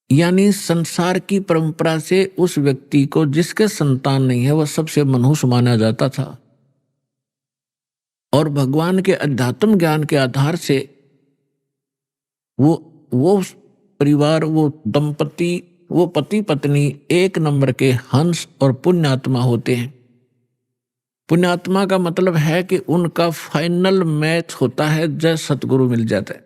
यानी संसार की परंपरा से उस व्यक्ति को जिसके संतान नहीं है वह सबसे मनहूस माना जाता था, और भगवान के अध्यात्म ज्ञान के आधार से वो परिवार, वो दंपति, वो पति पत्नी एक नंबर के हंस और पुण्यात्मा होते हैं। पुण्यात्मा का मतलब है कि उनका फाइनल मैच होता है जय सतगुरु मिल जाता है।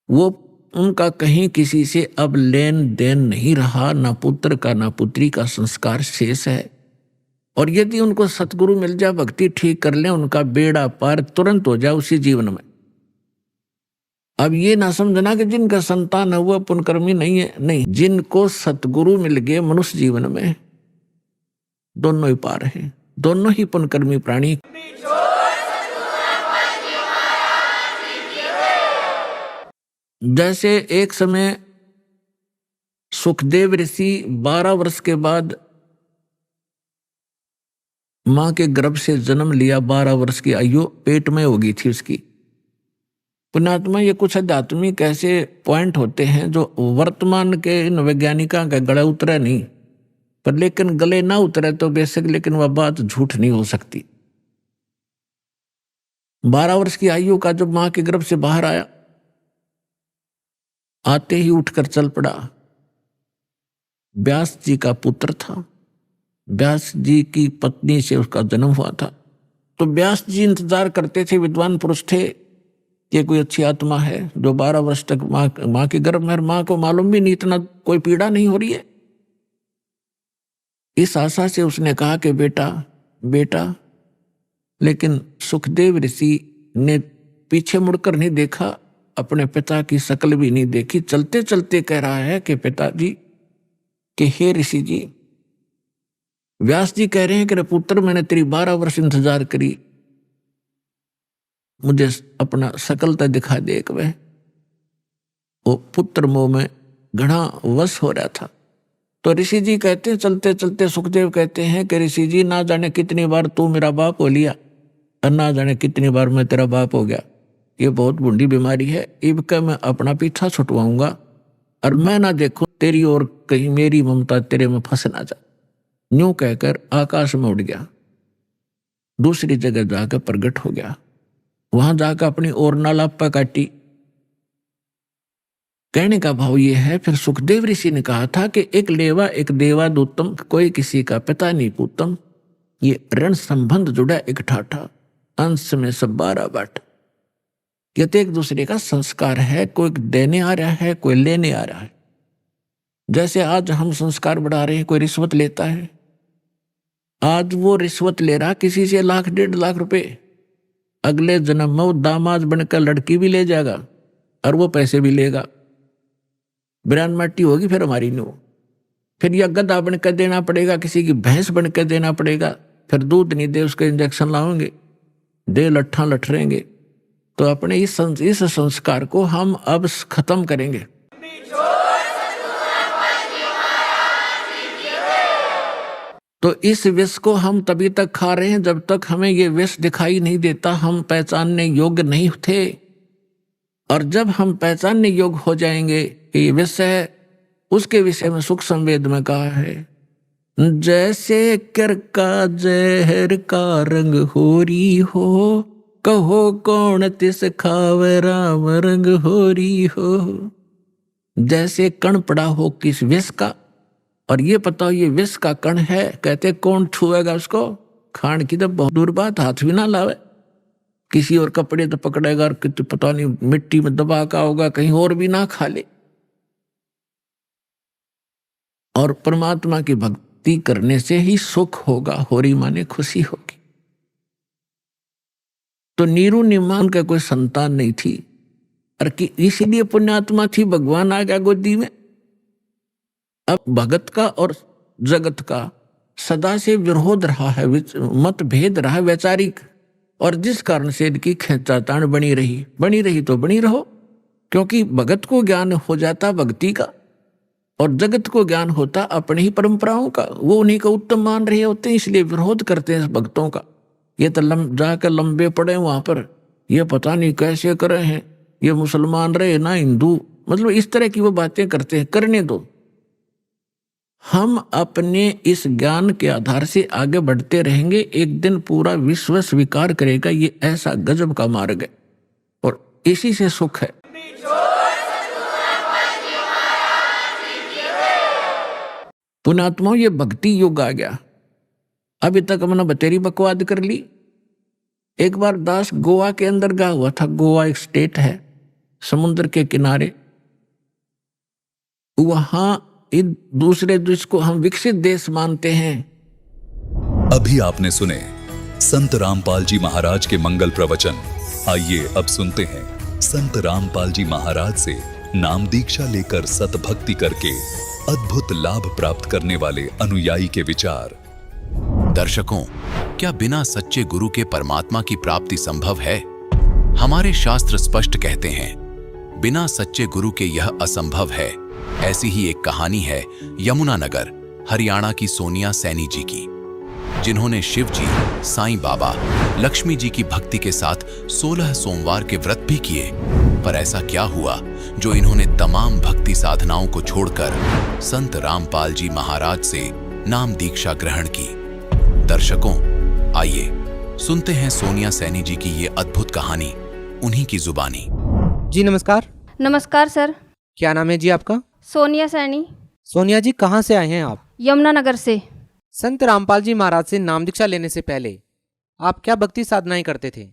वो उनका कहीं किसी से अब लेन देन नहीं रहा, ना पुत्र का ना पुत्री का संस्कार शेष है। और यदि उनको सतगुरु मिल जाए, भक्ति ठीक कर ले, उनका बेड़ा पार तुरंत हो जाए उसी जीवन में। अब ये ना समझना कि जिनका संतान है वो पुण्यकर्मी नहीं है, नहीं, जिनको सतगुरु मिल गए मनुष्य जीवन में दोनों ही पार हैं, दोनों ही पुण्यकर्मी प्राणी। जैसे एक समय सुखदेव ऋषि 12 वर्ष के बाद मां के गर्भ से जन्म लिया, 12 वर्ष की आयु पेट में हो गई थी उसकी। पुण्यात्मा, ये कुछ आध्यात्मिक ऐसे पॉइंट होते हैं जो वर्तमान के इन वैज्ञानिकों का गले उतरे नहीं, पर लेकिन गले ना उतरे तो बेशक, लेकिन वह बात झूठ नहीं हो सकती। 12 वर्ष की आयु का जब मां के गर्भ से बाहर आया, आते ही उठकर चल पड़ा। व्यास जी का पुत्र था, व्यास जी की पत्नी से उसका जन्म हुआ था। तो व्यास जी इंतजार करते थे, विद्वान पुरुष थे, कि कोई अच्छी आत्मा है जो 12 वर्ष तक माँ के गर्भ में, माँ को मालूम भी नहीं, इतना कोई पीड़ा नहीं हो रही है। इस आशा से उसने कहा कि बेटा बेटा, लेकिन सुखदेव ऋषि ने पीछे मुड़कर नहीं देखा, अपने पिता की शक्ल भी नहीं देखी, चलते चलते कह रहा है कि पिताजी, कि हे ऋषि जी, व्यास जी कह रहे हैं कि पुत्र, मैंने तेरी 12 वर्ष इंतजार करी, मुझे अपना शकलता दिखा दे। एक वह वो पुत्र मोह में घना वश हो रहा था। तो ऋषि जी कहते हैं, चलते चलते सुखदेव कहते हैं कि ऋषि जी, ना जाने कितनी बार तू मेरा बाप हो लिया और ना जाने कितनी बार मैं तेरा बाप हो गया। ये बहुत बूढ़ी बीमारी है, इब का मैं अपना पीछा छुटवाऊंगा और मैं ना देखूं तेरी और कहीं मेरी ममता तेरे में फंस ना जाए। यूं कहकर आकाश में उड़ गया, दूसरी जगह जाकर प्रकट हो गया। वहां जाकर अपनी और नालापा काटी। कहने का भाव ये है, फिर सुखदेव ऋषि ने कहा था कि एक लेवा एक देवा दूतम, कोई किसी का पिता नहीं पूतम। ये ऋण संबंध जुड़ा एक ठाठा, अंश में सब 12 बाट। ये तो एक दूसरे का संस्कार है, कोई देने आ रहा है, कोई लेने आ रहा है। जैसे आज हम संस्कार बढ़ा रहे हैं, कोई रिश्वत लेता है, आज वो रिश्वत ले रहा किसी से 1 लाख 1.5 लाख रुपए, अगले जन्म में वो दामाद बनकर लड़की भी ले जाएगा और वो पैसे भी लेगा। बिरान माटी होगी फिर हमारी नो, फिर यह गधा बनकर देना पड़ेगा, किसी की भैंस बनकर देना पड़ेगा, फिर दूध नहीं दे उसके इंजेक्शन लाओगे, दे लट्ठा लठरेंगे। तो अपने इस संस्कार को हम अब खत्म करेंगे। तो इस विष को हम तभी तक खा रहे हैं जब तक हमें ये विष दिखाई नहीं देता, हम पहचानने योग्य नहीं थे। और जब हम पहचानने योग्य हो जाएंगे कि ये विष है, उसके विषय में सुख संवेद में कहा है, जैसे कर का जहर का रंग होरी हो, कहो कौन तिस खावे राम रंग होरी हो। जैसे कण पड़ा हो किस विष का, और ये पता हो ये विष का कण है, कहते कौन छुएगा उसको, खान की तो बहुत दूर बात, हाथ भी ना लावे, किसी और कपड़े तो पकड़ेगा और पता नहीं मिट्टी में दबा का होगा, कहीं और भी ना खा ले। और परमात्मा की भक्ति करने से ही सुख होगा, होरी माने खुशी होगी। तो नीरू निमान का कोई संतान नहीं थी, और इसीलिए पुण्यात्मा थी, भगवान आ गया गोदी में। अब भगत का और जगत का सदा से विरोध रहा है, मतभेद रहा है वैचारिक, और जिस कारण से इनकी खींचातान बनी रही तो बनी रहो, क्योंकि भगत को ज्ञान हो जाता भक्ति का और जगत को ज्ञान होता अपनी ही परंपराओं का। वो उन्हीं को उत्तम मान रहे होते हैं, इसलिए विरोध करते हैं भक्तों का। ये तो जाकर लंबे पड़े वहां पर, ये पता नहीं कैसे कर रहे हैं, ये मुसलमान रहे ना हिंदू, मतलब इस तरह की वो बातें करते हैं। करने दो, हम अपने इस ज्ञान के आधार से आगे बढ़ते रहेंगे। एक दिन पूरा विश्व स्वीकार करेगा ये ऐसा गजब का मार्ग है, और इसी से सुख है। पुण्यात्माओं, ये भक्ति युग आ गया। अभी तक हमने बतेरी बकवाद कर ली। एक बार दास गोवा के अंदर गया हुआ था। गोवा एक स्टेट है समुद्र के किनारे। वहां दूसरे देश को हम विकसित देश मानते हैं। अभी आपने सुने संत रामपाल जी महाराज के मंगल प्रवचन। आइए अब सुनते हैं संत रामपाल जी महाराज से नाम दीक्षा लेकर सतभक्ति करके अद्भुत लाभ प्राप्त करने वाले अनुयायी के विचार। दर्शकों, क्या बिना सच्चे गुरु के परमात्मा की प्राप्ति संभव है? हमारे शास्त्र स्पष्ट कहते हैं, बिना सच्चे गुरु के यह असंभव है। ऐसी ही एक कहानी है यमुनानगर, हरियाणा की सोनिया सैनी जी की, जिन्होंने शिव जी, साईं बाबा, लक्ष्मी जी की भक्ति के साथ 16 सोमवार के व्रत भी किए। पर ऐसा क्या हुआ जो इन्होंने तमाम भक्ति साधनाओं को छोड़कर संत रामपाल जी महाराज से नाम दीक्षा ग्रहण की? दर्शकों, आइए सुनते हैं सोनिया सैनी जी की ये अद्भुत कहानी उन्हीं की जुबानी। जी नमस्कार। नमस्कार सर। क्या नाम है जी आपका? सोनिया सैनी। सोनिया जी, कहाँ से आए हैं आप? यमुनानगर से। संत रामपाल जी महाराज से नाम दीक्षा लेने से पहले आप क्या भक्ति साधनाएं करते थे?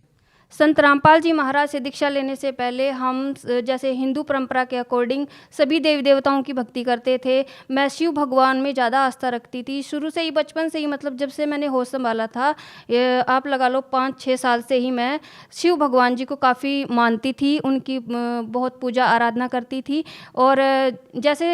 संत रामपाल जी महाराज से दीक्षा लेने से पहले हम जैसे हिंदू परंपरा के अकॉर्डिंग सभी देवी देवताओं की भक्ति करते थे। मैं शिव भगवान में ज़्यादा आस्था रखती थी शुरू से ही, बचपन से ही, मतलब जब से मैंने होश संभाला था, आप लगा लो 5-6 साल से ही मैं शिव भगवान जी को काफ़ी मानती थी, उनकी बहुत पूजा आराधना करती थी। और जैसे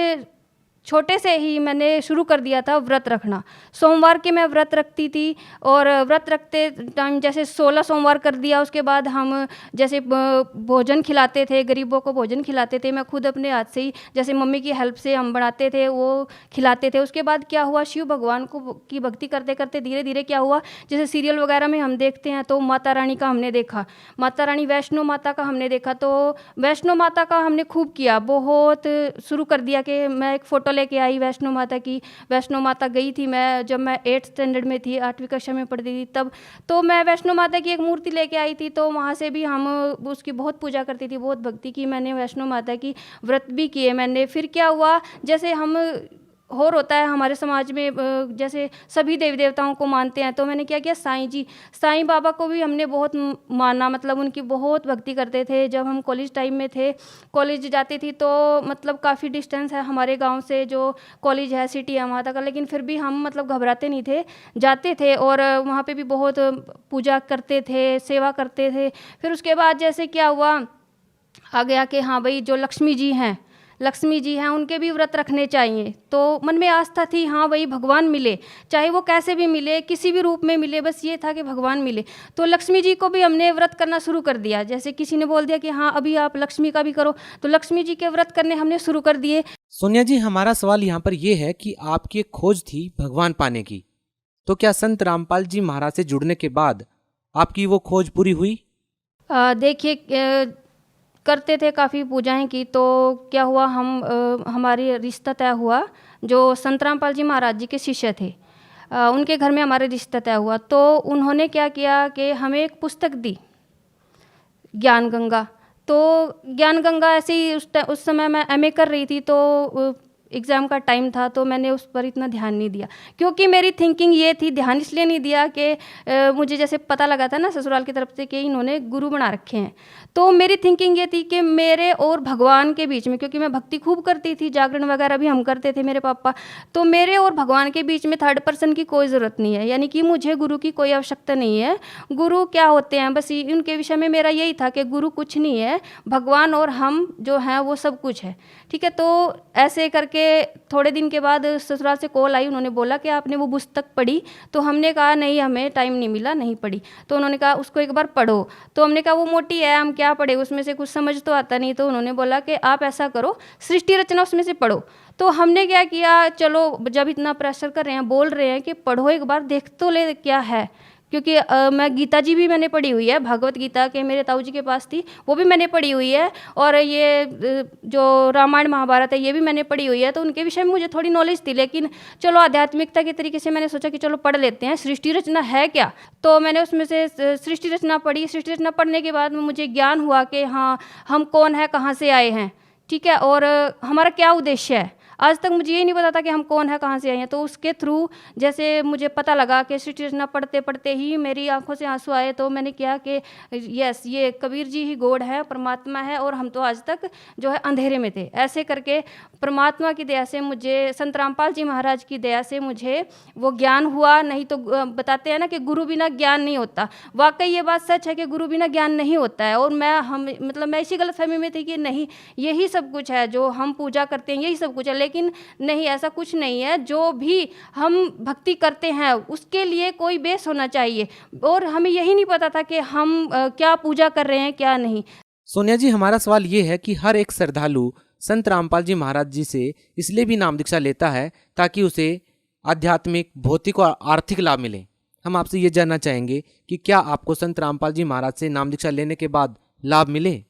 छोटे से ही मैंने शुरू कर दिया था व्रत रखना। सोमवार के मैं व्रत रखती थी और व्रत रखते टाइम जैसे 16 सोमवार कर दिया, उसके बाद हम जैसे भोजन खिलाते थे, गरीबों को भोजन खिलाते थे। मैं खुद अपने हाथ से ही जैसे मम्मी की हेल्प से हम बनाते थे, वो खिलाते थे। उसके बाद क्या हुआ, शिव भगवान को की भक्ति करते करते धीरे धीरे क्या हुआ, जैसे सीरियल वगैरह में हम देखते हैं तो माता रानी का हमने देखा, माता रानी वैष्णो माता का हमने देखा, तो वैष्णो माता का हमने खूब किया, बहुत शुरू कर दिया कि मैं एक फ़ोटो लेके आई वैष्णो माता की। वैष्णो माता गई थी मैं जब मैं 8th स्टैंडर्ड में थी, 8वीं कक्षा में पढ़ती थी तब, तो मैं वैष्णो माता की एक मूर्ति लेके आई थी। तो वहाँ से भी हम उसकी बहुत पूजा करती थी, बहुत भक्ति की मैंने वैष्णो माता की, व्रत भी किए मैंने। फिर क्या हुआ, जैसे हम और होता है हमारे समाज में जैसे सभी देवी देवताओं को मानते हैं, तो मैंने क्या किया, साईं बाबा को भी हमने बहुत माना, मतलब उनकी बहुत भक्ति करते थे। जब हम कॉलेज टाइम में थे, कॉलेज जाती थी तो मतलब काफ़ी डिस्टेंस है हमारे गांव से, जो कॉलेज है सिटी है वहाँ तक, लेकिन फिर भी हम मतलब घबराते नहीं थे, जाते थे और वहाँ पे भी बहुत पूजा करते थे, सेवा करते थे। फिर उसके बाद जैसे क्या हुआ, आ गया कि हाँ भाई जो लक्ष्मी जी हैं उनके भी व्रत रखने चाहिए। तो मन में आस्था थी, हाँ भाई भगवान मिले, चाहे वो कैसे भी मिले, किसी भी रूप में मिले, बस ये था कि भगवान मिले। तो लक्ष्मी जी को भी हमने व्रत करना शुरू कर दिया। जैसे किसी ने बोल दिया कि हाँ अभी आप लक्ष्मी का भी करो, तो लक्ष्मी जी के व्रत करने हमने शुरू कर दिए। सोनिया जी, हमारा सवाल यहाँ पर यह है कि आपकी एक खोज थी भगवान पाने की, तो क्या संत रामपाल जी महाराज से जुड़ने के बाद आपकी वो खोज पूरी हुई? देखिए करते थे, काफ़ी पूजाएं की, तो क्या हुआ, हमारी रिश्ता तय हुआ, जो संत रामपाल जी महाराज जी के शिष्य थे उनके घर में हमारा रिश्ता तय हुआ। तो उन्होंने क्या किया कि हमें एक पुस्तक दी, ज्ञान गंगा। तो ज्ञान गंगा ऐसे ही उस समय मैं एमए कर रही थी, तो एग्ज़ाम का टाइम था, तो मैंने उस पर इतना ध्यान नहीं दिया, क्योंकि मेरी थिंकिंग ये थी, ध्यान इसलिए नहीं दिया कि मुझे जैसे पता लगा था ना ससुराल की तरफ से कि इन्होंने गुरु बना रखे हैं, तो मेरी थिंकिंग ये थी कि मेरे और भगवान के बीच में, क्योंकि मैं भक्ति खूब करती थी, जागरण वगैरह भी हम करते थे मेरे पापा, तो मेरे और भगवान के बीच में थर्ड पर्सन की कोई ज़रूरत नहीं है, यानी कि मुझे गुरु की कोई आवश्यकता नहीं है। गुरु क्या होते हैं, बस उनके विषय में मेरा यही था कि गुरु कुछ नहीं है, भगवान और हम जो हैं वो सब कुछ है, ठीक है। तो ऐसे करके थोड़े दिन के बाद ससुराल से कॉल आई, उन्होंने बोला कि आपने वो पुस्तक पढ़ी? तो हमने कहा नहीं, हमें टाइम नहीं मिला, नहीं पढ़ी। तो उन्होंने कहा उसको एक बार पढ़ो। तो हमने कहा वो मोटी है, हम क्या पढ़े, उसमें से कुछ समझ तो आता नहीं। तो उन्होंने बोला कि आप ऐसा करो, सृष्टि रचना उसमें से पढ़ो। तो हमने क्या किया, चलो जब इतना प्रेशर कर रहे हैं, बोल रहे हैं कि पढ़ो एक बार, देख तो ले क्या है, क्योंकि मैं गीता जी भी मैंने पढ़ी हुई है, भगवत गीता के मेरे ताऊ जी के पास थी, वो भी मैंने पढ़ी हुई है, और ये जो रामायण महाभारत है ये भी मैंने पढ़ी हुई है, तो उनके विषय में मुझे थोड़ी नॉलेज थी। लेकिन चलो आध्यात्मिकता के तरीके से मैंने सोचा कि चलो पढ़ लेते हैं, सृष्टि रचना है क्या। तो मैंने उसमें से सृष्टि रचना पढ़ी। सृष्टि रचना पढ़ने के बाद मुझे ज्ञान हुआ कि हाँ हम कौन है, कहाँ से आए हैं, ठीक है, और हमारा क्या उद्देश्य है। आज तक मुझे ये नहीं पता था कि हम कौन है, कहाँ से आए हैं। तो उसके थ्रू जैसे मुझे पता लगा कि सृष्टि रचना पढ़ते पढ़ते ही मेरी आंखों से आंसू आए। तो मैंने किया कि यस, ये कबीर जी ही गॉड है, परमात्मा है, और हम तो आज तक जो है अंधेरे में थे। ऐसे करके परमात्मा की दया से, मुझे संत रामपाल जी महाराज की दया से मुझे वो ज्ञान हुआ। नहीं तो बताते हैं ना कि गुरु बिना ज्ञान नहीं होता, वाकई ये बात सच है कि गुरु बिना ज्ञान नहीं होता है। और मैं इसी गलतफहमी में थी कि नहीं यही सब कुछ है, जो हम पूजा करते हैं यही सब कुछ है, लेकिन नहीं, ऐसा कुछ नहीं है। जो भी हम भक्ति करते हैं उसके लिए कोई बेस होना चाहिए, और हमें यही नहीं पता था कि हम क्या पूजा कर रहे हैं क्या नहीं। सोनिया जी, हमारा सवाल ये है कि हर एक श्रद्धालु संत रामपाल जी महाराज जी से इसलिए भी नाम दीक्षा लेता है ताकि उसे आध्यात्मिक, भौतिक और आर्थिक लाभ मिले। हम आपसे ये जानना चाहेंगे कि क्या आपको संत रामपाल जी महाराज से नाम दीक्षा लेने के बाद लाभ मिले?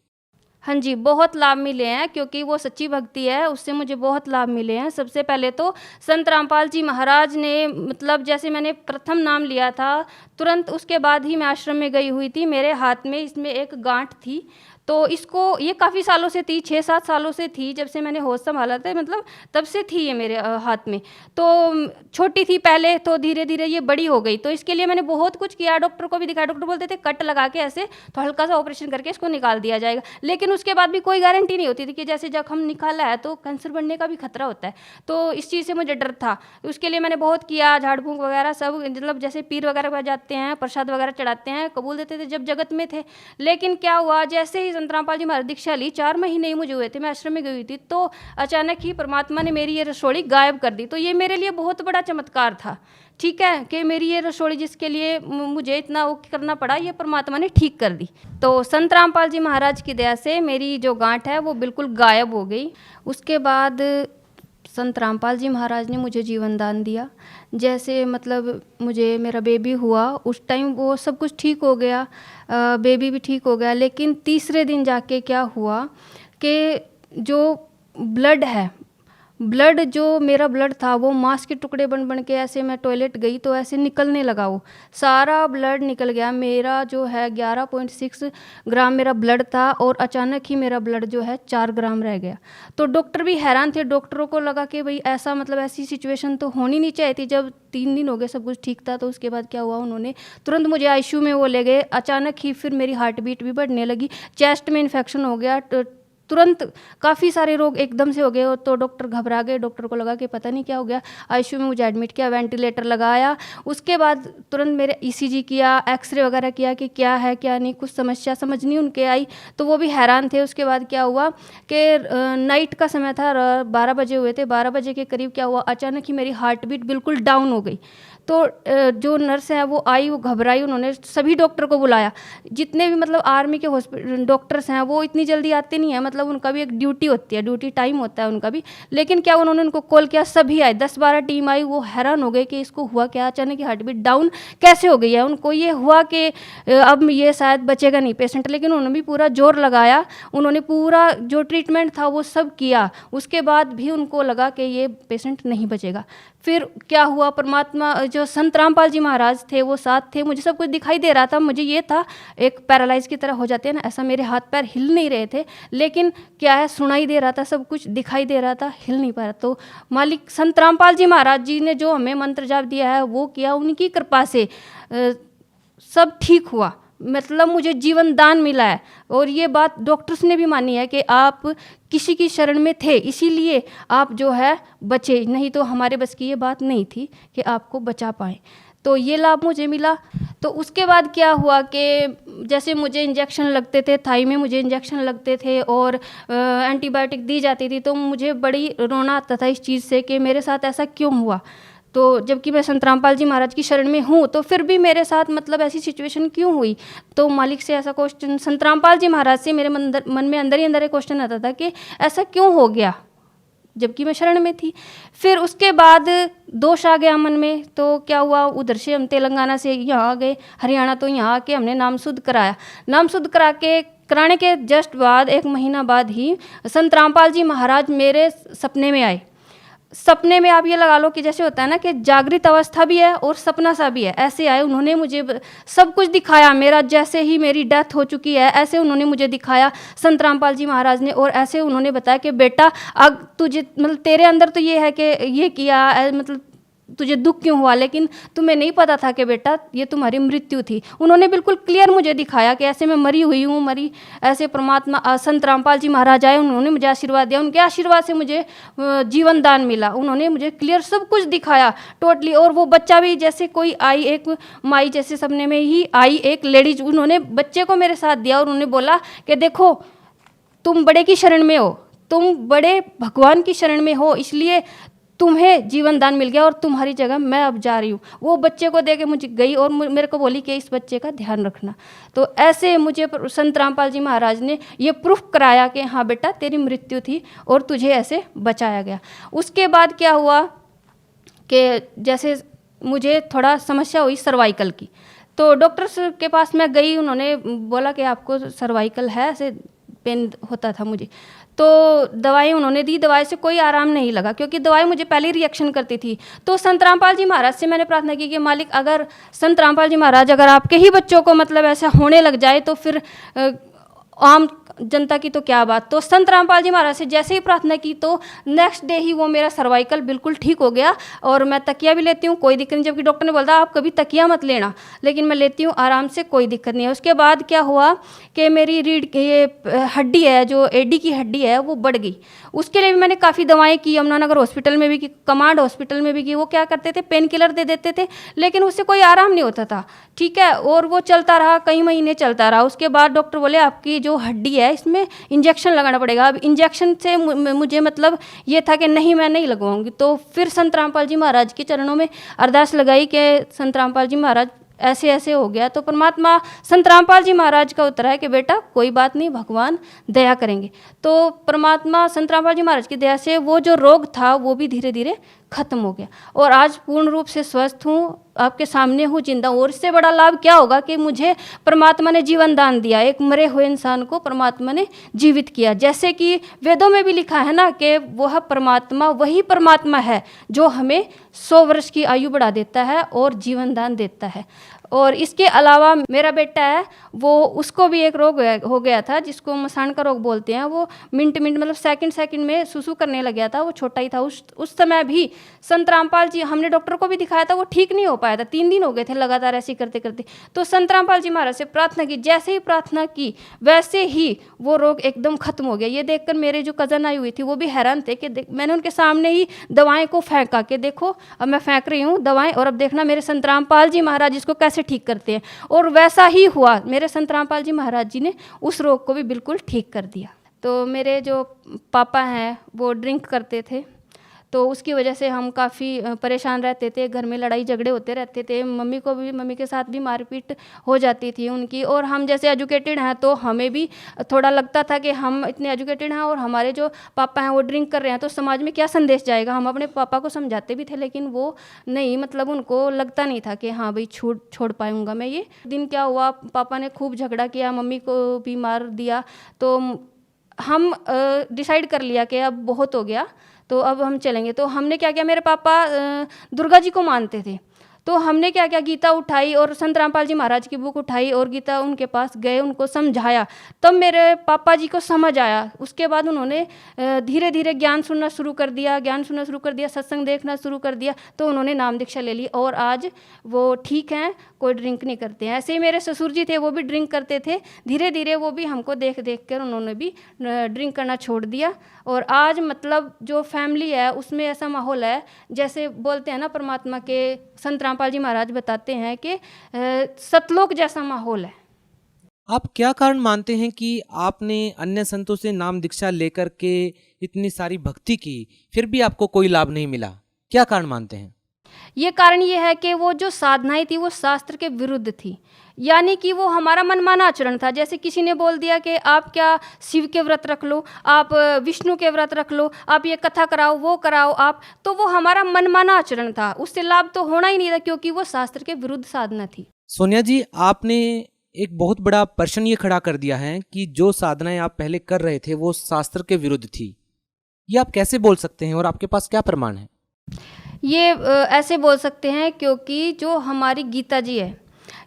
हाँ जी, बहुत लाभ मिले हैं, क्योंकि वो सच्ची भक्ति है, उससे मुझे बहुत लाभ मिले हैं। सबसे पहले तो संत रामपाल जी महाराज ने, मतलब जैसे मैंने प्रथम नाम लिया था, तुरंत उसके बाद ही मैं आश्रम में गई हुई थी। मेरे हाथ में इसमें एक गांठ थी, तो इसको ये काफ़ी सालों से थी, 6-7 सालों से थी, जब से मैंने होश संभाला था, मतलब तब से थी ये मेरे हाथ में। तो छोटी थी पहले, तो धीरे धीरे ये बड़ी हो गई। तो इसके लिए मैंने बहुत कुछ किया, डॉक्टर को भी दिखाया। डॉक्टर बोलते थे कट लगा के ऐसे तो हल्का सा ऑपरेशन करके इसको निकाल दिया जाएगा, लेकिन उसके बाद भी कोई गारंटी नहीं होती थी कि जैसे जख्म निकाला है तो कैंसर बढ़ने का भी खतरा होता है। तो इस चीज़ से मुझे डर था, उसके लिए मैंने बहुत किया, झाड़ फूँक वगैरह सब, मतलब जैसे पीर वगैरह पर जाते हैं, प्रसाद वगैरह चढ़ाते हैं, कबूल देते थे जब जगत में थे। लेकिन क्या हुआ, जैसे ही संत रामपाल जी महाराज दीक्षा ली 4 महीने ही मुझे हुए थे, मैं आश्रम में गई हुई थी, तो अचानक ही परमात्मा ने मेरी ये रसोड़ी गायब कर दी। तो ये मेरे लिए बहुत बड़ा चमत्कार था, ठीक है, कि मेरी ये रसोड़ी जिसके लिए मुझे इतना वो करना पड़ा, ये परमात्मा ने ठीक कर दी। तो संत रामपाल जी महाराज की दया से मेरी जो गांठ है वो बिल्कुल गायब हो गई। उसके बाद संत रामपाल जी महाराज ने मुझे जीवन दान दिया। जैसे मतलब मुझे मेरा बेबी हुआ उस टाइम वो सब कुछ ठीक हो गया, बेबी भी ठीक हो गया, लेकिन तीसरे दिन जाके क्या हुआ कि जो ब्लड है, ब्लड जो मेरा ब्लड था वो मांस के टुकड़े बन बन के ऐसे मैं टॉयलेट गई तो ऐसे निकलने लगा, वो सारा ब्लड निकल गया। मेरा जो है 11.6 ग्राम मेरा ब्लड था और अचानक ही मेरा ब्लड जो है 4 ग्राम रह गया। तो डॉक्टर भी हैरान थे, डॉक्टरों को लगा कि भाई ऐसा मतलब ऐसी सिचुएशन तो होनी नहीं चाहिए थी। जब 3 दिन हो गए सब कुछ ठीक था, तो उसके बाद क्या हुआ, उन्होंने तुरंत मुझे आईसीयू में वो ले गए। अचानक ही फिर मेरी हार्ट बीट भी बढ़ने लगी, चेस्ट में इन्फेक्शन हो गया, तुरंत काफ़ी सारे रोग एकदम से हो गए। तो डॉक्टर घबरा गए, डॉक्टर को लगा कि पता नहीं क्या हो गया। आईसीयू में मुझे एडमिट किया, वेंटिलेटर लगाया। उसके बाद तुरंत मेरे ईसीजी किया, एक्सरे वगैरह किया कि क्या है क्या नहीं, कुछ समस्या समझ नहीं उनके आई, तो वो भी हैरान थे। उसके बाद क्या हुआ कि नाइट का समय था, 12 बजे हुए थे, 12 बजे के करीब क्या हुआ, अचानक ही मेरी हार्ट बीट बिल्कुल डाउन हो गई। तो जो नर्स है वो आई, वो घबराई, उन्होंने सभी डॉक्टर को बुलाया। जितने भी मतलब आर्मी के हॉस्पिटल डॉक्टर्स हैं वो इतनी जल्दी आते नहीं हैं, मतलब उनका भी एक ड्यूटी होती है, ड्यूटी टाइम होता है उनका भी। लेकिन क्या उन्होंने उनको कॉल किया, सभी आए, 10-12 टीम आई। वो हैरान हो गए कि इसको हुआ क्या, अचानक हार्ट बीट डाउन कैसे हो गई है। उनको ये हुआ कि अब ये शायद बचेगा नहीं पेशेंट, लेकिन उन्होंने भी पूरा जोर लगाया, उन्होंने पूरा जो ट्रीटमेंट था वो सब किया। उसके बाद भी उनको लगा कि ये पेशेंट नहीं बचेगा। फिर क्या हुआ, परमात्मा जो संत रामपाल जी महाराज थे वो साथ थे, मुझे सब कुछ दिखाई दे रहा था। मुझे ये था एक पैरालाइज की तरह हो जाते हैं ना, ऐसा मेरे हाथ पैर हिल नहीं रहे थे, लेकिन क्या है सुनाई दे रहा था, सब कुछ दिखाई दे रहा था, हिल नहीं पा रहा। तो मालिक संत रामपाल जी महाराज जी ने जो हमें मंत्र जाप दिया है वो किया, उनकी कृपा से सब ठीक हुआ, मतलब मुझे जीवन दान मिला है। और ये बात डॉक्टर्स ने भी मानी है कि आप किसी की शरण में थे इसीलिए आप जो है बचे, नहीं तो हमारे बस की ये बात नहीं थी कि आपको बचा पाएँ। तो ये लाभ मुझे मिला। तो उसके बाद क्या हुआ कि जैसे मुझे इंजेक्शन लगते थे, थाई में मुझे इंजेक्शन लगते थे और एंटीबायोटिक दी जाती थी, तो मुझे बड़ी रोना आता था इस चीज़ से कि मेरे साथ ऐसा क्यों हुआ। तो जबकि मैं संत रामपाल जी महाराज की शरण में हूँ, तो फिर भी मेरे साथ मतलब ऐसी सिचुएशन क्यों हुई। तो मालिक से ऐसा क्वेश्चन, संत रामपाल जी महाराज से मेरे मन में अंदर ही अंदर एक क्वेश्चन आता था कि ऐसा क्यों हो गया जबकि मैं शरण में थी। फिर उसके बाद दोष आ गया मन में, तो क्या हुआ, उधर से हम तेलंगाना से यहाँ आ गए हरियाणा, तो यहाँ आके हमने नाम शुद्ध कराया। नाम शुद्ध कराने के जस्ट बाद 1 महीना बाद ही संत रामपाल जी महाराज मेरे सपने में आए। सपने में आप ये लगा लो कि जैसे होता है ना कि जागृत अवस्था भी है और सपना सा भी है, ऐसे आए। उन्होंने मुझे सब कुछ दिखाया, मेरा जैसे ही मेरी डेथ हो चुकी है ऐसे उन्होंने मुझे दिखाया संत रामपाल जी महाराज ने। और ऐसे उन्होंने बताया कि बेटा अब तुझे मतलब तेरे अंदर तो ये है कि ये किया, मतलब तुझे दुख क्यों हुआ, लेकिन तुम्हें नहीं पता था कि बेटा ये तुम्हारी मृत्यु थी। उन्होंने बिल्कुल क्लियर मुझे दिखाया कि ऐसे मैं मरी हुई हूँ, मरी ऐसे। परमात्मा संत रामपाल जी महाराज आए, उन्होंने मुझे आशीर्वाद दिया, उनके आशीर्वाद से मुझे जीवन दान मिला। उन्होंने मुझे क्लियर सब कुछ दिखाया टोटली। और वो बच्चा भी जैसे कोई आई, एक माई जैसे सपने में ही आई एक लेडीज, उन्होंने बच्चे को मेरे साथ दिया और उन्होंने बोला कि देखो तुम बड़े की शरण में हो, तुम बड़े भगवान की शरण में हो, इसलिए तुम्हें जीवन दान मिल गया और तुम्हारी जगह मैं अब जा रही हूँ। वो बच्चे को दे के मुझे गई और मेरे को बोली कि इस बच्चे का ध्यान रखना। तो ऐसे मुझे संत रामपाल जी महाराज ने ये प्रूफ कराया कि हाँ बेटा तेरी मृत्यु थी और तुझे ऐसे बचाया गया। उसके बाद क्या हुआ कि जैसे मुझे थोड़ा समस्या हुई सर्वाइकल की, तो डॉक्टर्स के पास मैं गई, उन्होंने बोला कि आपको सर्वाइकल है, ऐसे पेन होता था मुझे। तो दवाई उन्होंने दी, दवाई से कोई आराम नहीं लगा क्योंकि दवाई मुझे पहले रिएक्शन करती थी। तो संत रामपाल जी महाराज से मैंने प्रार्थना की कि मालिक अगर संत रामपाल जी महाराज अगर आपके ही बच्चों को मतलब ऐसा होने लग जाए तो फिर आम जनता की तो क्या बात। तो संत रामपाल जी महाराज से जैसे ही प्रार्थना की तो नेक्स्ट डे ही वो मेरा सर्वाइकल बिल्कुल ठीक हो गया और मैं तकिया भी लेती हूँ, कोई दिक्कत नहीं। जबकि डॉक्टर ने बोला आप कभी तकिया मत लेना, लेकिन मैं लेती हूँ आराम से, कोई दिक्कत नहीं है। उसके बाद क्या हुआ कि मेरी रीढ़ ये हड्डी है, जो एडी की हड्डी है वो बढ़ गई। उसके लिए भी मैंने काफ़ी दवाएं की, यमुनानगर हॉस्पिटल में भी की, कमांड हॉस्पिटल में भी की। वो क्या करते थे, पेन किलर दे देते थे, लेकिन उससे कोई आराम नहीं होता था, ठीक है। और वो चलता रहा, कई महीने चलता रहा। उसके बाद डॉक्टर बोले आपकी जो हड्डी है है, इसमें इंजेक्शन लगाना पड़ेगा। अब इंजेक्शन से मुझे मतलब ये था कि नहीं, मैं नहीं लगवाऊंगी। तो फिर संत रामपाल जी महाराज के चरणों में अरदास लगाई कि संत रामपाल जी महाराज ऐसे ऐसे हो गया। तो परमात्मा संत रामपाल जी महाराज का उत्तर है कि बेटा कोई बात नहीं, भगवान दया करेंगे। तो परमात्मा संत रामपाल जी महाराज की दया से वो जो रोग था वो भी धीरे धीरे खत्म हो गया और आज पूर्ण रूप से स्वस्थ हूँ, आपके सामने हूँ, जिंदा हूँ। और इससे बड़ा लाभ क्या होगा कि मुझे परमात्मा ने जीवन दान दिया, एक मरे हुए इंसान को परमात्मा ने जीवित किया। जैसे कि वेदों में भी लिखा है ना कि वह परमात्मा वही परमात्मा है जो हमें 100 वर्ष की आयु बढ़ा देता है और जीवन दान देता है। और इसके अलावा मेरा बेटा है, वो उसको भी एक रोग हो गया था जिसको मसान का रोग बोलते हैं। वो मिनट मतलब सेकंड में सुसु करने लग गया था, वो छोटा ही था। उस समय भी संत रामपाल जी, हमने डॉक्टर को भी दिखाया था, वो ठीक नहीं हो पाया था, 3 दिन हो गए थे लगातार ऐसे करते करते। तो संत रामपाल जी महाराज से प्रार्थना की, जैसे ही प्रार्थना की वैसे ही वो रोग एकदम खत्म हो गया। ये देखकर मेरे जो कज़न आई हुई थी वो भी हैरान थे कि मैंने उनके सामने ही दवाएं को फेंका कि देखो अब मैं फेंक रही हूँ दवाएं और अब देखना मेरे संत रामपाल जी महाराज इसको कैसे ठीक करते हैं। और वैसा ही हुआ, मेरे संत रामपाल जी महाराज जी ने उस रोग को भी बिल्कुल ठीक कर दिया। तो मेरे जो पापा हैं वो ड्रिंक करते थे, तो उसकी वजह से हम काफ़ी परेशान रहते थे, घर में लड़ाई झगड़े होते रहते थे। मम्मी के साथ भी मारपीट हो जाती थी उनकी। और हम जैसे एजुकेटेड हैं तो हमें भी थोड़ा लगता था कि हम इतने एजुकेटेड हैं और हमारे जो पापा हैं वो ड्रिंक कर रहे हैं तो समाज में क्या संदेश जाएगा। हम अपने पापा को समझाते भी थे लेकिन वो नहीं, मतलब उनको लगता नहीं था कि हाँ भाई छोड़ पाऊँगा मैं। ये दिन क्या हुआ, पापा ने खूब झगड़ा किया, मम्मी को भी मार दिया। तो हम डिसाइड कर लिया कि अब बहुत हो गया, तो अब हम चलेंगे। तो हमने क्या किया, मेरे पापा दुर्गा जी को मानते थे, तो हमने क्या किया, गीता उठाई और संत रामपाल जी महाराज की बुक उठाई और गीता उनके पास गए, उनको समझाया। तब मेरे पापा जी को समझ आया। उसके बाद उन्होंने धीरे धीरे ज्ञान सुनना शुरू कर दिया, सत्संग देखना शुरू कर दिया। तो उन्होंने नाम दीक्षा ले ली और आज वो ठीक हैं, कोई ड्रिंक नहीं करते हैं। ऐसे ही मेरे ससुर जी थे, वो भी ड्रिंक करते थे। धीरे धीरे वो भी हमको देख कर उन्होंने भी ड्रिंक करना छोड़ दिया। और आज मतलब जो फैमिली है उसमें ऐसा माहौल है, जैसे बोलते हैं ना परमात्मा के संत रामपाल जी महाराज बताते हैं कि सतलोक जैसा माहौल है। आप क्या कारण मानते हैं कि आपने अन्य संतों से नाम दीक्षा लेकर के इतनी सारी भक्ति की, फिर भी आपको कोई लाभ नहीं मिला? क्या कारण मानते हैं? ये कारण ये है कि वो जो साधनाएं थी वो शास्त्र के विरुद्ध थी, यानी कि वो हमारा मनमाना आचरण था। जैसे किसी ने बोल दिया कि आप क्या शिव के व्रत रख लो, आप विष्णु के व्रत रख लो, आप ये कथा कराओ, वो कराओ आप, तो वो हमारा मनमाना आचरण था, उससे लाभ तो होना ही नहीं था क्योंकि वो शास्त्र के विरुद्ध साधना थी। सोनिया जी, आपने एक बहुत बड़ा प्रश्न ये खड़ा कर दिया है कि जो साधनाएं आप पहले कर रहे थे वो शास्त्र के विरुद्ध थी। ये आप कैसे बोल सकते हैं और आपके पास क्या प्रमाण है? ये ऐसे बोल सकते हैं क्योंकि जो हमारी गीता जी है,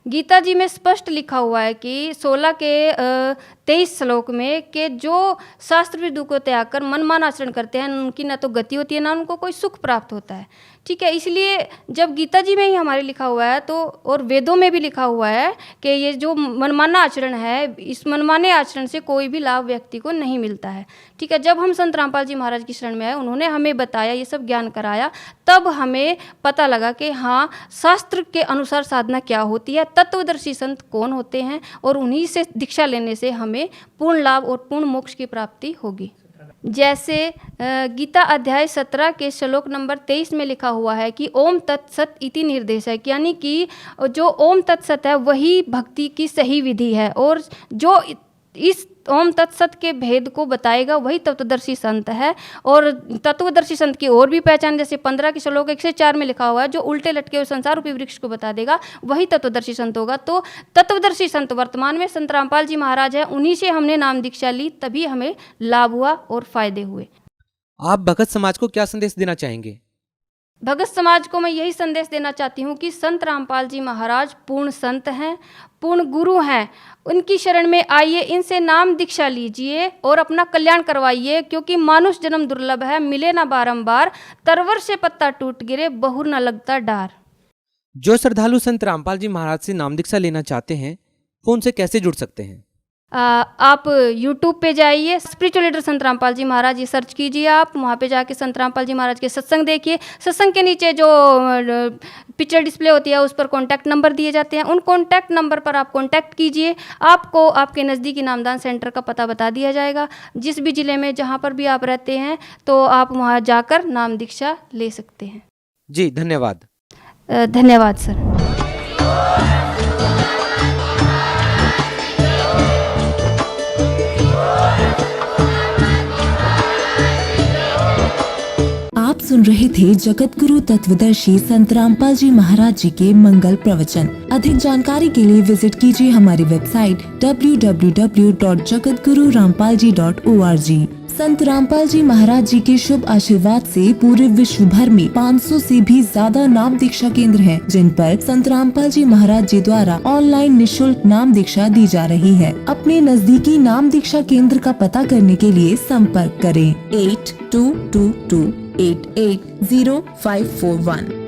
गीता जी में स्पष्ट लिखा हुआ है कि 16 के 23 श्लोक में कि जो शास्त्र विदु को त्याग कर मनमाना आचरण करते हैं उनकी ना तो गति होती है ना उनको कोई सुख प्राप्त होता है। ठीक है, इसलिए जब गीता जी में ही हमारे लिखा हुआ है तो और वेदों में भी लिखा हुआ है कि ये जो मनमाना आचरण है, इस मनमाने आचरण से कोई भी लाभ व्यक्ति को नहीं मिलता है। ठीक है, जब हम संत रामपाल जी महाराज की शरण में आए, उन्होंने हमें बताया, ये सब ज्ञान कराया, तब हमें पता लगा कि हाँ शास्त्र के अनुसार साधना क्या होती है, तत्वदर्शी संत कौन होते हैं और उन्हीं से दीक्षा लेने से हमें पूर्ण लाभ और पूर्ण मोक्ष की प्राप्ति होगी। जैसे गीता अध्याय 17 के श्लोक नंबर 23 में लिखा हुआ है कि ओम तत्सत इति निर्देश है, यानी कि जो ओम तत्सत है वही भक्ति की सही विधि है और जो इस ओम तत्सत के भेद को बताएगा वही तत्वदर्शी संत है। और तत्वदर्शी संत की और भी पहचान, जैसे 15 के श्लोक 1 से 4 में लिखा हुआ है, जो उल्टे लटके हुए संसार रूपी वृक्ष को बता देगा वही तत्वदर्शी संत होगा। तो तत्वदर्शी संत वर्तमान में संत रामपाल जी महाराज है, उन्हीं से हमने नाम दीक्षा ली, तभी हमें लाभ हुआ और फायदे हुए। आप भगत समाज को क्या संदेश देना चाहेंगे? भगत समाज को मैं यही संदेश देना चाहती हूँ कि संत रामपाल जी महाराज पूर्ण संत हैं, पूर्ण गुरु हैं, उनकी शरण में आइए, इनसे नाम दीक्षा लीजिए और अपना कल्याण करवाइए, क्योंकि मानुष जन्म दुर्लभ है, मिले ना बारंबार, तरवर से पत्ता टूट गिरे, बहुर न लगता डार। जो श्रद्धालु संत रामपाल जी महाराज से नाम दीक्षा लेना चाहते हैं वो उनसे कैसे जुड़ सकते हैं? आप YouTube पे जाइए, स्पिरिचुअल लीडर संत रामपाल जी महाराज, ये सर्च कीजिए आप, वहाँ पे जाके संत रामपाल जी महाराज के सत्संग देखिए। सत्संग के नीचे जो पिक्चर डिस्प्ले होती है उस पर कॉन्टैक्ट नंबर दिए जाते हैं, उन कॉन्टैक्ट नंबर पर आप कॉन्टैक्ट कीजिए। आपको आपके नज़दीकी नामदान सेंटर का पता बता दिया जाएगा। जिस भी ज़िले में जहाँ पर भी आप रहते हैं तो आप वहाँ जाकर नाम दीक्षा ले सकते हैं। जी धन्यवाद। धन्यवाद सर। आप सुन रहे थे जगत गुरु तत्वदर्शी संत रामपाल जी महाराज जी के मंगल प्रवचन। अधिक जानकारी के लिए विजिट कीजिए हमारी वेबसाइट www.jagatgururampalji.org। संत रामपाल जी महाराज जी के शुभ आशीर्वाद से पूरे विश्व भर में 500 से भी ज्यादा नाम दीक्षा केंद्र हैं, जिन पर संत रामपाल जी महाराज जी द्वारा ऑनलाइन निशुल्क नाम दीक्षा दी जा रही है। अपने नजदीकी नाम दीक्षा केंद्र का पता करने के लिए संपर्क करें 8222880541।